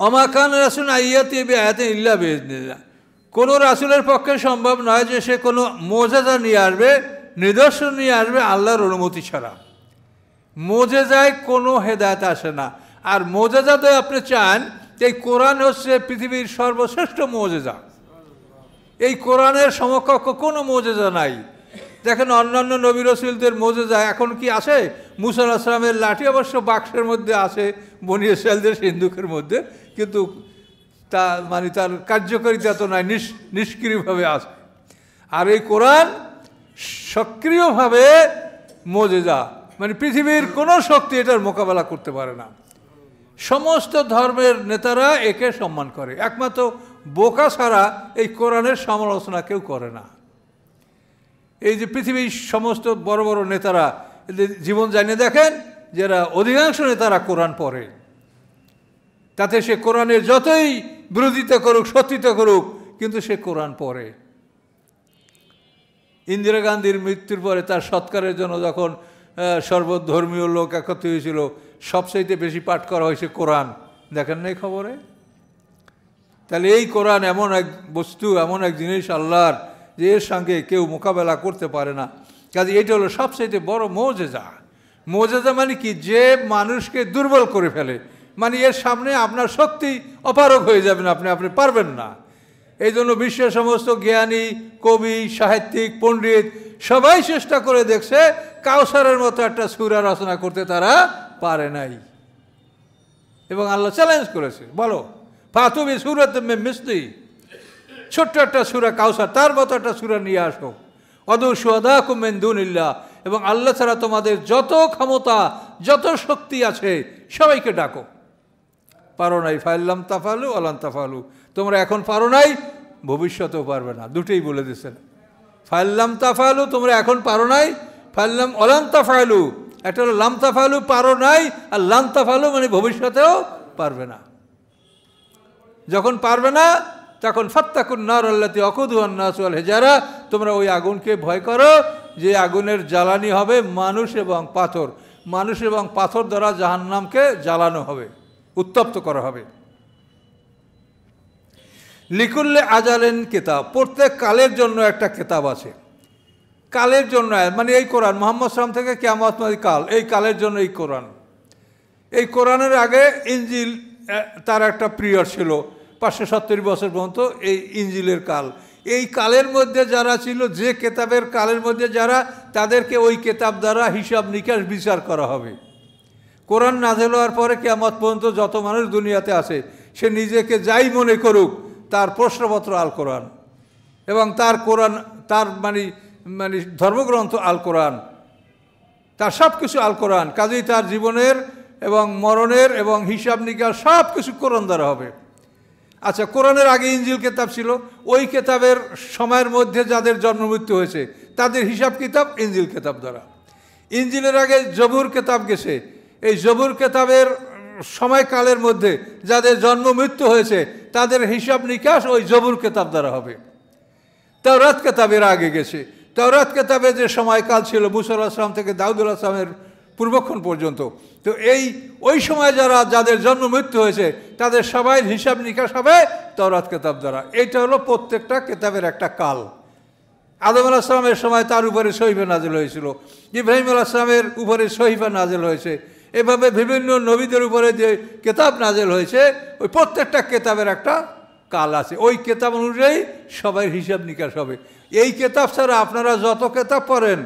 ওমা কান রাসূল আইয়াতি বিআয়াতিন ইল্লা বিইذনিল্লাহ, কোনো রাসূলের পক্ষে সম্ভব নয় যে সে কোনো মুজিজা নিয়ে আসবে, নিদর্শন নিয়ে আসবে আল্লাহর অনুমতি ছাড়া। মুজিজায় কোনো হেদায়েত আসে না। আর মুজিজাতে আপনি চান, এই কোরআন হচ্ছে পৃথিবীর সর্বশ্রেষ্ঠ মুজিজা। এই কোরআনের সমকক্ষ কোনো মুজিজা নাই। দেখেন অন্যান্য নবী রসুলদের মুজিজা এখন কি আছে? মুসা আলাইহিস সালামের লাঠি অবশ্য বাক্সের মধ্যে আছে, বনী ইসরাঈলদের সিন্ধুকের মধ্যে, কিন্তু তা মানে তার কার্যকারিতা তো নাই, নিষ্ক্রিয়ভাবে আছে। আর এই কোরআন সক্রিয়ভাবে মুজিজা, মানে পৃথিবীর কোনো শক্তি এটার মোকাবেলা করতে পারে না। সমস্ত ধর্মের নেতারা একে সম্মান করে, একমাত্র বোকা ছাড়া এই কোরআনের সমালোচনা কেউ করে না। এই যে পৃথিবীর সমস্ত বড় বড় নেতারা এদের জীবন জানিয়ে দেখেন, যারা অধিকাংশ নেতারা কোরআন পড়ে, তাতে সে কোরআনের যতই বিরোধিতা করুক, সত্যিতা করুক, কিন্তু সে কোরআন পড়ে। ইন্দিরা গান্ধীর মৃত্যুর পরে তার সৎকারের জন্য যখন সর্বধর্মীয় লোক একত্রিত হয়েছিল, সবচাইতে বেশি পাঠ করা হয়েছে কোরআন। দেখেন না এই খবরে? তাহলে এই কোরআন এমন এক বস্তু, এমন এক জিনিস আল্লাহর, যে এর সঙ্গে কেউ মোকাবেলা করতে পারে না। কাজে এটা হলো সবচাইতে বড় মুজিজা। মুজিজা মানে কি? যে মানুষকে দুর্বল করে ফেলে, মানে এর সামনে আপনার শক্তি অপারগ হয়ে যাবেন, আপনি পারবেন না। এই জন্য বিশ্বের সমস্ত জ্ঞানী, কবি, সাহিত্যিক, পণ্ডিত সবাই চেষ্টা করে দেখছে, কাউসারের মতো একটা সূরা রচনা করতে তারা পারে নাই। এবং আল্লাহ চ্যালেঞ্জ করেছে, বলো ফাতু বিসূরাতিন মিন মিসলি, ছোট্ট একটা সূরা কাউসার, তার মতো একটা সূরা নিয়ে আসো। ওয়াদউ শুহাদাকুম মিন দুনিল্লাহ, এবং আল্লাহ ছাড়া তোমাদের যত ক্ষমতা, যত শক্তি আছে সবাইকে ডাকো। পারো নাই, ফাইল্লাম তাফালু ওয়ালান তাফালু, তোমরা এখন পারো নাই, ভবিষ্যতেও পারবে না। দুটোই বলে দিচ্ছেন, ফাইল্লাম তাফালু তোমরা এখন পারো নাই, ফাইল্লাম ওয়ালান তাফালু, একটা হলো লাম তাফালু পারো নাই, আর লান তাফালু মানে ভবিষ্যতেও পারবে না। যখন পারবে না তখন ফাত্তাকুন নার আল্লাতী ওয়াকুদুহা আন-নাস ওয়াল হিজারা, তোমরা ওই আগুনকে ভয় করো যে আগুনের জ্বালানি হবে মানুষ এবং পাথর। মানুষ এবং পাথর দ্বারা জাহান্নামকে জ্বালানো হবে, উত্তপ্ত করা হবে। লিকুল্লে আজালেন কিতাব, প্রত্যেক কালের জন্য একটা কিতাব আছে। কালের জন্য মানে এই কোরআন, মুহাম্মদ সাল্লাল্লাহু আলাইহি ওয়াসাল্লাম থেকে কিয়ামত পর্যন্ত কাল, এই কালের জন্য এই কোরআন। এই কোরআনের আগে ইনজিল তার একটা পিরিয়ড ছিল, 570 বছর পর্যন্ত এই ইনজিলের কাল। এই কালের মধ্যে যারা ছিল, যে কেতাবের কালের মধ্যে যারা, তাদেরকে ওই কেতাব দ্বারা হিসাব নিকাশ বিচার করা হবে। কোরআন নাযিল হওয়ার পরে কিয়ামত পর্যন্ত যত মানুষ দুনিয়াতে আছে, সে নিজেকে যাই মনে করুক, তার প্রশ্নপত্র আল কোরআন, এবং তার কোরআন, তার মানে ধর্মগ্রন্থ আল কোরআন। তার সব কিছু আল কোরআন, কাজেই তার জীবনের এবং মরণের এবং হিসাব নিকাশ সব কিছু কোরআন দ্বারা হবে। আচ্ছা, কোরআনের আগে ইনজিল কেতাব ছিল, ওই কেতাবের সময়ের মধ্যে যাদের জন্ম মৃত্যু হয়েছে তাদের হিসাব কিতাব ইনজিল কেতাব দ্বারা। ইনজিলের আগে জবুর কেতাব গেছে, এই জবুর কেতাবের সময়কালের মধ্যে যাদের জন্ম মৃত্যু হয়েছে তাদের হিসাব নিকাশ ওই জবুর কেতাব দ্বারা হবে। তাওরাত কেতাবের আগে গেছে, তাওরাত কেতাবে যে সময়কাল ছিল মুসা আলাইহিস সালাম থেকে দাউদ আলাইহিস সালামের পূর্বক্ষণ পর্যন্ত, তো ওই সময় যাদের জন্ম মৃত্যু হয়েছে তাদের সবাই হিসাব নিকাশ হবে তাওরাত কেতাব দ্বারা। এইটা হলো প্রত্যেকটা কেতাবের একটা কাল। আদম আলাইহিস সালামের সময় তার উপরে সহিফা নাজিল হয়েছিল, ইব্রাহিম আলাইহিস সালামের উপরে সহিফা নাজিল হয়েছে, এভাবে বিভিন্ন নবীদের উপরে যে কেতাব নাজিল হয়েছে ওই প্রত্যেকটা কেতাবের একটা কাল আছে। ওই কেতাব অনুযায়ী সবাই হিসাব নিকাশ হবে। এই কেতাব ছাড়া আপনারা যত কেতাব পড়েন,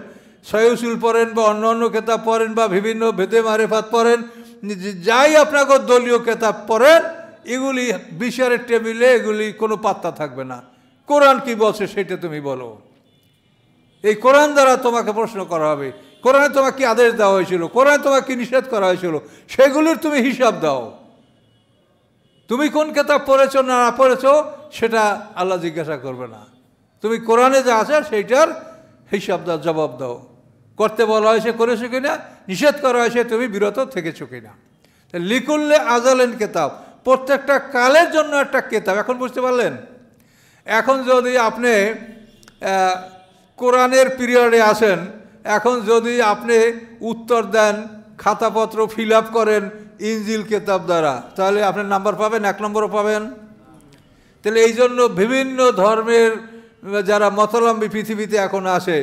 সহিহ উসুল পড়েন বা অন্য অন্য কেতাব পড়েন বা বিভিন্ন বেদে মারেফাত পড়েন, যাই আপনাকে দলীয় কেতাব পড়েন, এগুলি বিচারের টেবিলে এগুলি কোনো পাত্তা থাকবে না। কোরআন কি বলছে সেটা তুমি বলো। এই কোরআন দ্বারা তোমাকে প্রশ্ন করা হবে, কোরআনে তোমাকে কি আদেশ দেওয়া হয়েছিল, কোরআনে তোমাকে কি নিষেধ করা হয়েছিল, সেগুলির তুমি হিসাব দাও। তুমি কোন কেতাব পড়েছো না পড়েছো সেটা আল্লাহ জিজ্ঞাসা করবে না। তুমি কোরআনে যা আছে সেইটার হিসাব দাও, জবাব দাও। করতে বলা হয়েছে করেছো কিনা, নিষেধ করা হয়েছে তুমি বিরত থেকেছো কিনা। লিকুল্লে আজালেন কেতাব, প্রত্যেকটা কালের জন্য একটা কেতাব। এখন বুঝতে পারলেন? এখন যদি আপনি কোরআনের পিরিয়ডে আসেন, এখন যদি আপনি উত্তর দেন, খাতাপত্র ফিল আপ করেন ইনজিল কেতাব দ্বারা, তাহলে আপনি নাম্বার পাবেন, 1 নম্বরও পাবেন। তাহলে এই জন্য বিভিন্ন ধর্মের যারা মতলম্বী পৃথিবীতে এখন আসে,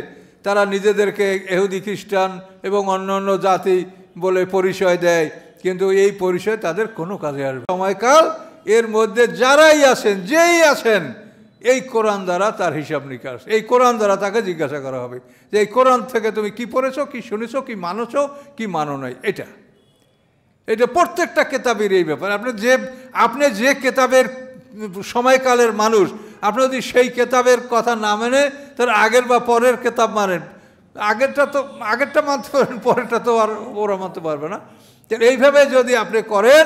তারা নিজেদেরকে ইহুদি খ্রিস্টান এবং অন্য অন্য জাতি বলে পরিচয় দেয়, কিন্তু এই পরিচয় তাদের কোনো কাজে আসবে। সময়কাল এর মধ্যে যারাই আছেন, যেই আছেন, এই কোরআন দ্বারা তার হিসাব নিকাশ, এই কোরআন দ্বারা তাকে জিজ্ঞাসা করা হবে যে এই কোরআন থেকে তুমি কি পড়েছো, কি শুনেছো, কি মানোছো, কি মানো নাই। এটা প্রত্যেকটা কেতাবের এই ব্যাপার। আপনি যে কেতাবের সময়কালের মানুষ, আপনি যদি সেই কেতাবের কথা না মেনে তার আগের বা পরের কেতাব মানেন, আগেরটা মানতে পারেন, পরেরটা তো আর ওরা মানতে পারবে না। এইভাবে যদি আপনি করেন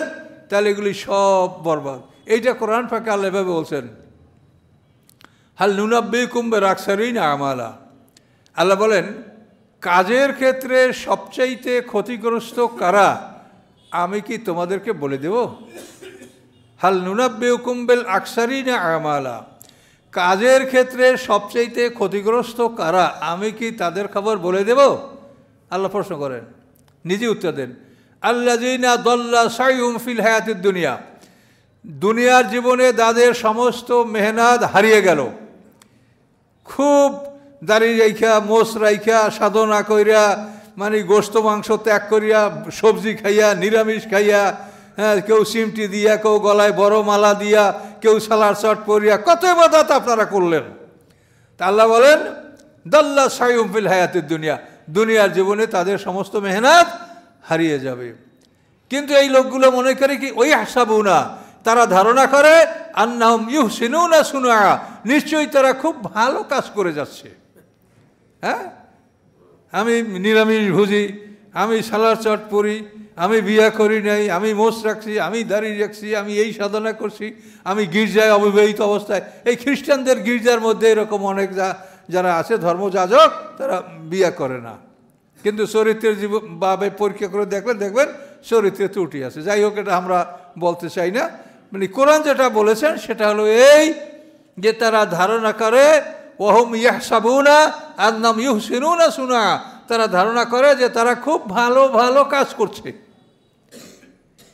তাহলে এগুলি সব বরবাদ। এইটা কোরআন পাকে আল্লাহ এভাবে বলছেন, হাল নুনাব্বিকুম বিল-আখসারিনা আমালা। আল্লাহ বলেন কাজের ক্ষেত্রে সবচাইতে ক্ষতিগ্রস্ত কারা, আমি কি তোমাদেরকে বলে দেব? হাল নুনাব্বিকুম বিল-আখসারিনা আমালা, কাজের ক্ষেত্রে সবচাইতে ক্ষতিগ্রস্ত কারা, আমি কি তাদের খবর বলে দেব? আল্লাহ প্রশ্ন করেন, নিজে উত্তর দেন, আল্লাযীনা দাল্লা সাইয়ুহুম ফিল হায়াতিদ দুনিয়া, দুনিয়ার জীবনে তাদের সমস্ত মেহনত হারিয়ে গেল। খুব দাঁড়িয়ে রাইখা, মোষ রাইখা, সাধনা কইরা, মানে গোস্ত মাংস ত্যাগ করিয়া, সবজি খাইয়া, নিরামিষ খাইয়া, হ্যাঁ, কেউ সিমটি দিয়া, কেউ গলায় বড় মালা দিয়া, কেউ সালার শট পরিয়া, কত ইবাদত আপনারা করলেন। তা আল্লাহ বলেন দাল্লা সাইয়ুহুম ফিল হায়াতিদ দুনিয়া, দুনিয়ার জীবনে তাদের সমস্ত মেহনত হারিয়ে যাবে। কিন্তু এই লোকগুলো মনে করে কি, ওই হাসাবুনা, তারা ধারণা করে আন্নাহুম ইউহসিনুনা সুনআ, নিশ্চয়ই তারা খুব ভালো কাজ করে যাচ্ছে। হ্যাঁ, আমি নিরামিষ ভুজি, আমি সালার চট পরি, আমি বিয়া করি নাই, আমি মোষ রাখছি, আমি দাড়ি রাখছি, আমি এই সাধনা করছি, আমি গির্জায় অবিবাহিত অবস্থায়। এই খ্রিস্টানদের গির্জার মধ্যে এরকম অনেক যারা আছে ধর্মযাজক, তারা বিয়া করে না, কিন্তু চরিত্রের ভাবে পরীক্ষা করে দেখবেন চরিত্রে ত্রুটি আছে। যাই হোক, এটা আমরা বলতে চাই না। মানে কোরআন যেটা বলেছেন সেটা হলো এই যে তারা ধারণা করে ওয়াহুম ইয়াহসাবুনা আন্নাহুম ইউহসিনুনা সুনআ, তারা ধারণা করে যে তারা খুব ভালো ভালো কাজ করছে।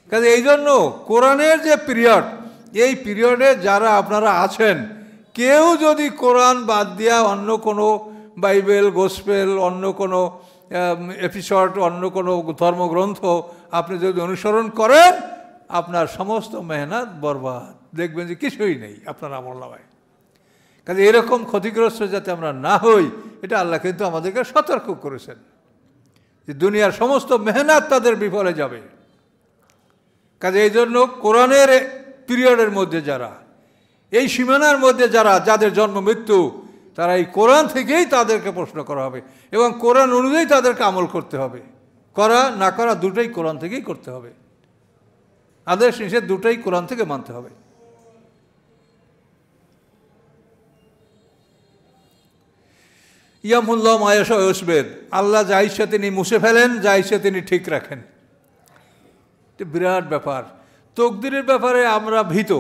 কাজে এই জন্য কোরআনের যে পিরিয়ড, এই পিরিয়ডে যারা আপনারা আছেন, কেউ যদি কোরআন বাদ দিয়া অন্য কোনো বাইবেল, গোস্পেল, অন্য কোনো এপিসোড, অন্য কোনো ধর্মগ্রন্থ আপনি যদি অনুসরণ করেন, আপনার সমস্ত মেহনত বরবাদ, দেখবেন যে কিছুই নেই আপনার আমলনামায়। কাজে এরকম ক্ষতিগ্রস্ত যাতে আমরা না হই, এটা আল্লাহ কিন্তু আমাদেরকে সতর্ক করেছেন যে দুনিয়ার সমস্ত মেহনত তাদের বিফলে যাবে। কাজে এই জন্য কোরআনের পিরিয়ডের মধ্যে যারা, এই সীমানার মধ্যে যারা, যাদের জন্ম মৃত্যু, তারা এই কোরআন থেকেই তাদেরকে প্রশ্ন করা হবে এবং কোরআন অনুযায়ী তাদেরকে আমল করতে হবে। করা না করা দুটোই কোরআন থেকেই করতে হবে, আদেশ নিষেধ দুটোই কোরআন থেকে মানতে হবে। ইয়ামুল্লাহ মায়াশা ইউসবেদ, আল্লাহ যা ইচ্ছা তিনি মুছে ফেলেন, যা ইচ্ছা তিনি ঠিক রাখেন। বিরাট ব্যাপার। তকদিরের ব্যাপারে আমরা ভীত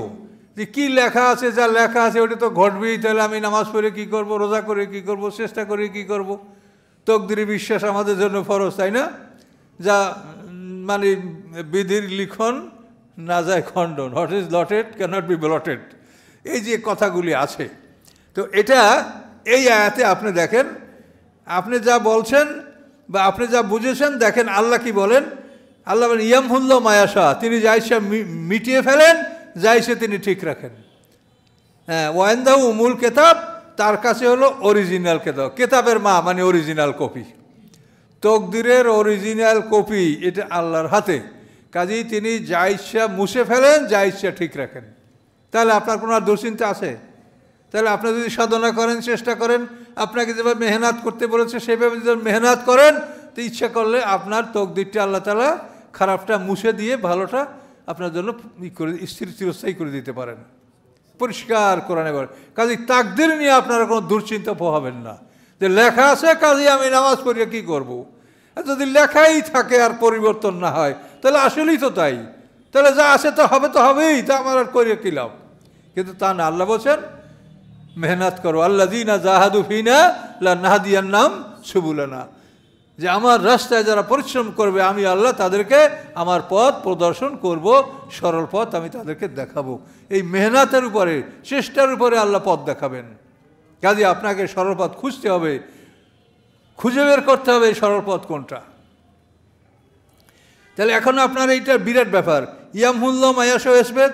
যে কি লেখা আছে, যা লেখা আছে ওটা তো ঘটবেই, তাহলে আমি নামাজ পড়ে কি করব, রোজা করে কি করব, চেষ্টা করে কি করব। তকদিরে বিশ্বাস আমাদের জন্য ফরজ, তাই না? যা মানে বিধির লিখন না যায় খণ্ডন, what is lotted cannot be blotted, এই যে কথাগুলি আছে। তো এটা এই আয়াতে আপনি দেখেন, আপনি যা বলছেন বা আপনি যা বুঝেছেন, দেখেন আল্লাহ কি বলেন। আল্লাহ বলেন ইয়ামহুল্লাহ মায়াশা, তিনি যা ইচ্ছা মিটিয়ে ফেলেন, যা ইচ্ছা তিনি ঠিক রাখেন। হ্যাঁ, ওয়াইন্দাহু উমুল কেতাব, তার কাছে হলো অরিজিনাল কেতাব। কেতাবের মা মানে অরিজিনাল কপি, তকদিরের অরিজিনাল কপি এটা আল্লাহর হাতে। কাজেই তিনি যা ইচ্ছা মুছে ফেলেন, যা ইচ্ছা ঠিক রাখেন। তাহলে আপনার কোনো আর দুশ্চিন্তা আছে? তাহলে আপনি যদি সাধনা করেন, চেষ্টা করেন, আপনাকে যেভাবে মেহনত করতে বলেছে সেভাবে যদি মেহনত করেন, তো ইচ্ছা করলে আপনার তকদিরটা আল্লাহ তাআলা খারাপটা মুছে দিয়ে ভালোটা আপনার জন্য করে চিরস্থায়ী করে দিতে পারেন। পরিষ্কার কোরআনে বলে। কাজে তাকদির নিয়ে আপনারা কোনো দুশ্চিন্তা পোহাবেন না যে লেখা আছে কাজে আমি নামাজ পড়িয়ে কী করবো। যদি লেখাই থাকে আর পরিবর্তন না হয় তাহলে আসলেই তো তাই, তাহলে যা আছে তো হবে, তো হবেই, তা আমার আর করিয়ে কী লাভ। কিন্তু তা না, আল্লাহ বলছেন মেহনত করো, আল্লাযীনা জাহাদু ফিনা লানাহদিয়ান্নাহুম সুবুলানা, যে আমার রাস্তায় যারা পরিশ্রম করবে আমি আল্লাহ তাদেরকে আমার পথ প্রদর্শন করব, সরল পথ আমি তাদেরকে দেখাবো। এই মেহনতের উপরে, চেষ্টার উপরে আল্লাহ পথ দেখাবেন। কাজে আপনাকে সরল পথ খুঁজতে হবে, খুঁজে বের করতে হবে সরল পথ কোনটা। তাহলে এখন আপনার এইটা বিরাট ব্যাপার। ইয়ামহুল্লাহ মায়াশা ইসবেদ,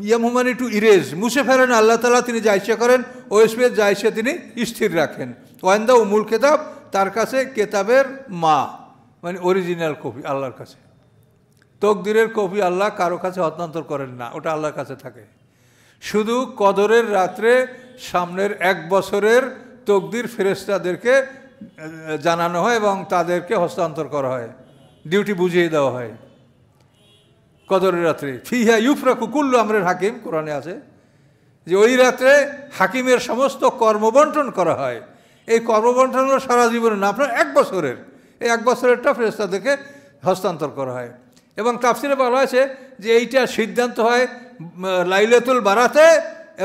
ইয়ামহু মানে টু ইরেজ, মুছে ফেলেন আল্লাহ তাআলা, তিনি যা ইচ্ছা করেন। ও ইসবেদ, যা ইচ্ছা তিনি স্থির রাখেন। ওয়াইন্দা উমুল কেতাব, তার কাছে কেতাবের মা মানে অরিজিনাল কপি আল্লাহর কাছে। তকদিরের কপি আল্লাহ কারো কাছে হস্তান্তর করেন না, ওটা আল্লাহর কাছে থাকে। শুধু কদরের রাত্রে সামনের 1 বছরের তকদির ফেরেশতাদেরকে জানানো হয় এবং তাদেরকে হস্তান্তর করা হয়, ডিউটি বুঝিয়ে দেওয়া হয় কদরের রাত্রে। ফিহা ইউফরাকু কুল্লু আমরিন হাকিম, কোরআনে আছে যে ওই রাত্রে হাকিমের সমস্ত কর্মবন্টন করা হয়। এই কর্মবন্টন হলো সারা জীবনের না, আপনার 1 বছরের, এই 1 বছরেরটা ফেরেশতাদেরকে হস্তান্তর করা হয়। এবং তাফসিরে বলা হয়েছে যে এইটা সিদ্ধান্ত হয় লাইলাতুল বারাতে,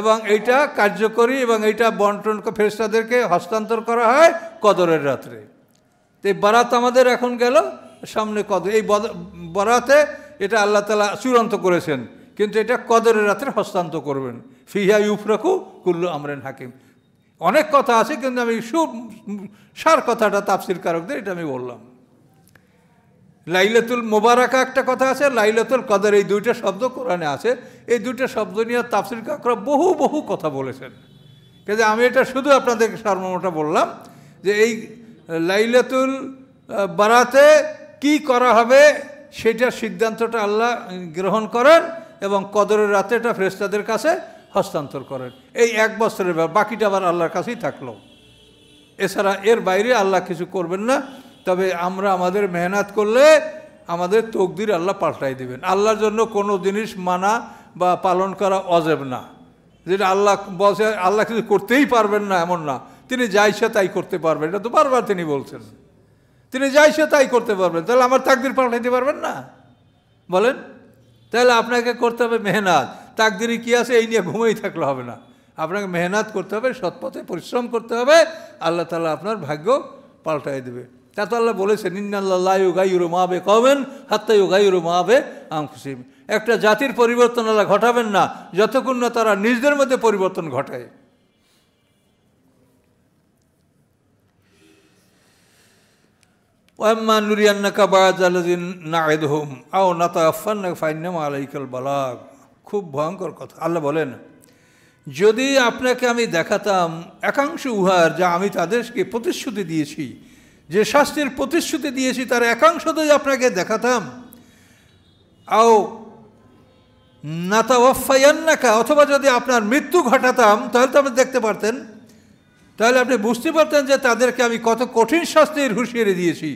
এবং এইটা কার্যকরী এবং এইটা বন্টন ফেরেশতাদেরকে হস্তান্তর করা হয় কদরের রাত্রে। তো এই বারাত আমাদের এখন গেল, সামনে কদর। এই বারাতে এটা আল্লাহ তাআলা চূড়ান্ত করেছেন, কিন্তু এটা কদরের রাত্রে হস্তান্তর করবেন। ফিহা ইউফরাকু কুল্লু আমরিন হাকিম। অনেক কথা আছে, কিন্তু আমি সার কথাটা তাফসির কারকদের এটা আমি বললাম। লাইলাতুল মুবারাকা একটা কথা আছে, লাইলাতুল কদর, এই দুইটা শব্দ কোরআনে আছে। এই দুইটা শব্দ নিয়ে তাফসির কারকরা বহু কথা বলেছেন। কিন্তু আমি এটা শুধু আপনাদেরকে সারমর্মটা বললাম যে এই লাইলাতুল বারাতে কি করা হবে সেটার সিদ্ধান্তটা আল্লাহ গ্রহণ করেন এবং কদরের রাতে এটা ফেরেশতাদের কাছে হস্তান্তর করেন। এই 1 বছরের ব্যাপার, বাকিটা আবার আল্লাহর কাছেই থাকলো। এছাড়া এর বাইরে আল্লাহ কিছু করবেন না। তবে আমরা আমাদের মেহনত করলে আমাদের তকদির আল্লাহ পাল্টাই দেবেন। আল্লাহর জন্য কোনো জিনিস মানা বা পালন করা অজেব না। যেটা আল্লাহ বলছে আল্লাহ কিছু করতেই পারবেন না এমন না, তিনি যা ইচ্ছা তাই করতে পারবেন, এটা তো বারবার তিনি বলছেন। তিনি যা ইচ্ছা তাই করতে পারবেন, তাহলে আমার তাকদির পাল্টাইতে পারবেন না বলেন? তাহলে আপনাকে করতে হবে মেহনত। তাকদিরে কি আছে এই নিয়ে ঘুমেই থাকলে হবে না, আপনাকে মেহনত করতে হবে, সৎপথে পরিশ্রম করতে হবে, আল্লাহ তাআলা আপনার ভাগ্য পাল্টাই দেবে। তা তো আল্লাহ বলেছেন ইন্নাল্লাহা লা ইউগাইয়িরু মা বিকওমিন হাত্তা ইউগাইয়িরু মা বিআনফুসিহিম। একটা জাতির পরিবর্তন আল্লাহ ঘটাবেন না যতক্ষণ না তারা নিজেদের মধ্যে পরিবর্তন ঘটায়। ওয়াম্মা নুরিয়ান্নাকা বা'দাল্লাযী না'iদুহুম আও নাতাওয়াফান্নাকা ফাইন্নামা আলাইকাল বালাগ। খুব ভয়ঙ্কর কথা। আল্লাহ বলেন যদি আপনাকে আমি দেখাতাম একাংশ উহার যা আমি তাদেরকে প্রতিশ্রুতি দিয়েছি, যে শাস্তির প্রতিশ্রুতি দিয়েছি তার একাংশ যদি আপনাকে দেখাতাম, আও নাতাওয়াফায়ান্নাকা, অথবা যদি আপনার মৃত্যু ঘটাতাম, তাহলে তো আপনি দেখতে পারতেন। তাহলে আপনি বুঝতে পারতেন যে তাদেরকে আমি কত কঠিন শাস্তির হুঁশিয়ারি দিয়েছি।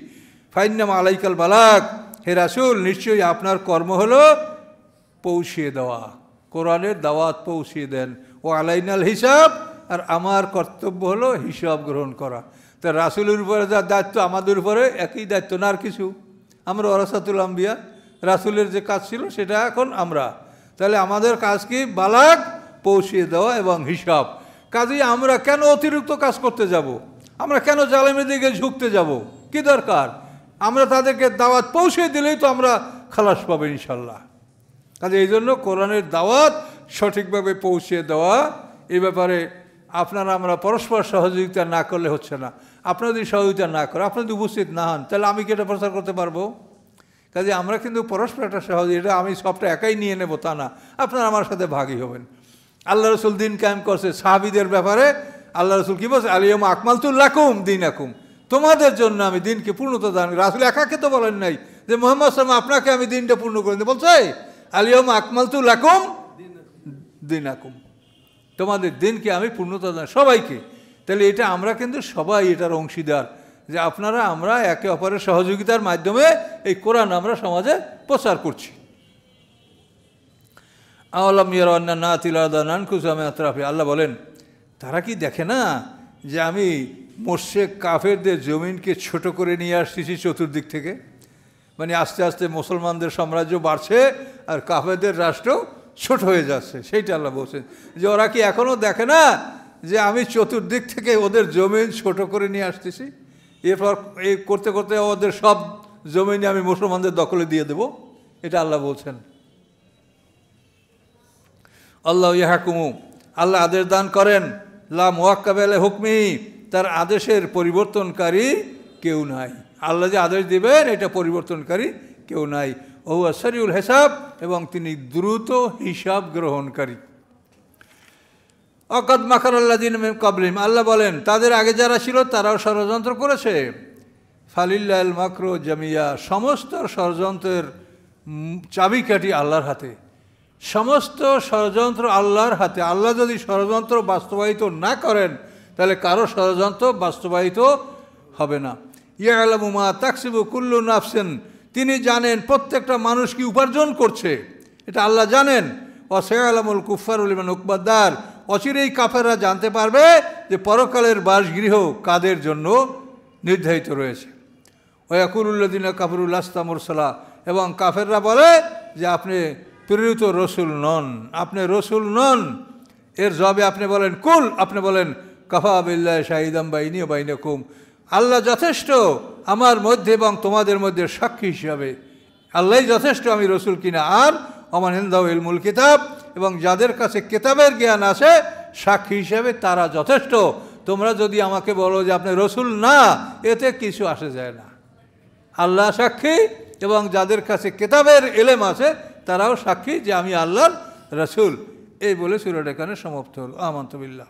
ফাইন্নামা আলাইকাল বালাগ, হে রাসূল নিশ্চয়ই আপনার কর্ম হলো পৌঁছিয়ে দেওয়া, কোরআনের দাওয়াত পৌঁছিয়ে দেন। ও আলাইনাল হিসাব, আর আমার কর্তব্য হলো হিসাব গ্রহণ করা। তা রাসূলের উপরে যা দায়িত্ব আমাদের উপরে একই দায়িত্ব না আর কিছু। আমরা ওয়ারাসাতুল আম্বিয়া, রাসূলের যে কাজ ছিল সেটা এখন আমরা, তাহলে আমাদের কাজ কি? বালাগ, পৌঁছিয়ে দেওয়া এবং হিসাব। কাজেই আমরা কেন অতিরিক্ত কাজ করতে যাব? আমরা কেন জালেমের দিকে ঝুঁকতে যাব? কি দরকার? আমরা তাদেরকে দাওয়াত পৌঁছে দিলেই তো আমরা খালাস পাবো ইনশাল্লাহ। কাজে এই জন্য কোরআনের দাওয়াত সঠিকভাবে পৌঁছে দেওয়া, এই ব্যাপারে আপনারা আমরা পরস্পর সহযোগিতা না করলে হচ্ছে না। আপনারা যদি সহযোগিতা না করে, আপনারা যদি উপস্থিত না হন, তাহলে আমি কি এটা প্রচার করতে পারবো? কাজে আমরা কিন্তু পরস্পর একটা সহযোগিতা, আমি সবটা একাই নিয়ে নেবো তা না, আপনারা আমার সাথে ভাগী হবেন। আল্লাহ রসুল দিন কায়েম করছে। সাহাবীদের ব্যাপারে আল্লাহ রসুল কী বলছে? আলিয়াউমা আকমালতু লাকুম দীনাকুম, তোমাদের জন্য আমি দিনকে পূর্ণতা দান। রাসূল একাকে তো বলেন নাই যে মুহাম্মদ সাল্লাল্লাহু আলাইহি ওয়াসাল্লাম আপনাকে আমি দিনটা পূর্ণ করে দিই, বলছে আলিয়াউমা আকমালতু লাকুম দীনাকুম, তোমাদের দিনকে আমি পূর্ণতা দান সবাইকে। তাহলে এটা আমরা কিন্তু সবাই এটার অংশীদার, যে আপনারা আমরা একে অপরের সহযোগিতার মাধ্যমে এই কোরআন আমরা সমাজে প্রচার করছি। আওয়ালাম ইয়ারাউন্না নাতিল আরদা নানকুসুহা মিন আতরাফিহা, আল্লাহ বলেন তারা কি দেখে না যে আমি মুশরিক কাফেরদের জমিনকে ছোট করে নিয়ে আসতেছি চতুর্দিক থেকে। মানে আস্তে আস্তে মুসলমানদের সাম্রাজ্য বাড়ছে আর কাফেরদের রাষ্ট্র ছোট হয়ে যাচ্ছে। সেইটা আল্লাহ বলছেন যে ওরা কি এখনও দেখে না যে আমি চতুর্দিক থেকে ওদের জমিন ছোট করে নিয়ে আসতেছি, এরপর এই করতে করতে ওদের সব জমিনে আমি মুসলমানদের দখলে দিয়ে দেব। এটা আল্লাহ বলছেন। আল্লাহ ইয়াহকুমু, আল্লাহ আদেশ দান করেন, লা মুআক্কিবা লি হুকমি, তার আদেশের পরিবর্তনকারী কেউ নাই। আল্লাহ যে আদেশ দিবেন এটা পরিবর্তনকারী কেউ নাই। ওহুয়া সারিউল হিসাব, এবং তিনি দ্রুত হিসাব গ্রহণকারী। অকাদ মাকারাল্লাযিনা মিন ক্বাবলিহিম, আল্লাহ বলেন তাদের আগে যারা ছিল তারাও ষড়যন্ত্র করেছে। ফালিল্লাহিল মাকরু জামিয়া, সমস্ত ষড়যন্ত্রের চাবিকাঠি আল্লাহর হাতে, সমস্ত ষড়যন্ত্র আল্লাহর হাতে। আল্লাহ যদি ষড়যন্ত্র বাস্তবায়িত না করেন তাহলে কারো ষড়যন্ত্র বাস্তবায়িত হবে না। ইয়ালামু মা তাকসিবু কুল্লু নাফসিন, তিনি জানেন প্রত্যেকটা মানুষ কি উপার্জন করছে, এটা আল্লাহ জানেন। ওয়াসায়ালামুল কুফফারু লিমান উকবাদ্দার, অচিরেই কাফেররা জানতে পারবে যে পরকালের বাসগৃহ কাদের জন্য নির্ধারিত রয়েছে। ওয়াকুলুল্লাযিনা কাফারু লাস্তা মুরসালা, এবং কাফেররা বলে যে আপনি প্রেরিত রসুল নন, আপনি রসুল নন। এর জবাবে আপনি বলেন কুল, আপনি বলেন কাফা বিল্লাহি শাহিদাম বাইনি ওয়া বাইনাকুম, আল্লাহ যথেষ্ট আমার মধ্যে এবং তোমাদের মধ্যে সাক্ষী হিসাবে। আল্লাহই যথেষ্ট আমি রসুল কিনা। আর ওমান ইনদাহু ইলমুল কিতাব, এবং যাদের কাছে কিতাবের জ্ঞান আছে সাক্ষী হিসাবে তারা যথেষ্ট। তোমরা যদি আমাকে বলো যে আপনি রসুল না, এতে কিছু আসে যায় না। আল্লাহ সাক্ষী এবং যাদের কাছে কিতাবের ইলম আছে তারাও সাক্ষী যে আমি আল্লাহর রসুল। এই বলে সূরাটা এখানে সমাপ্ত হলো। আমানতু বিল্লাহ।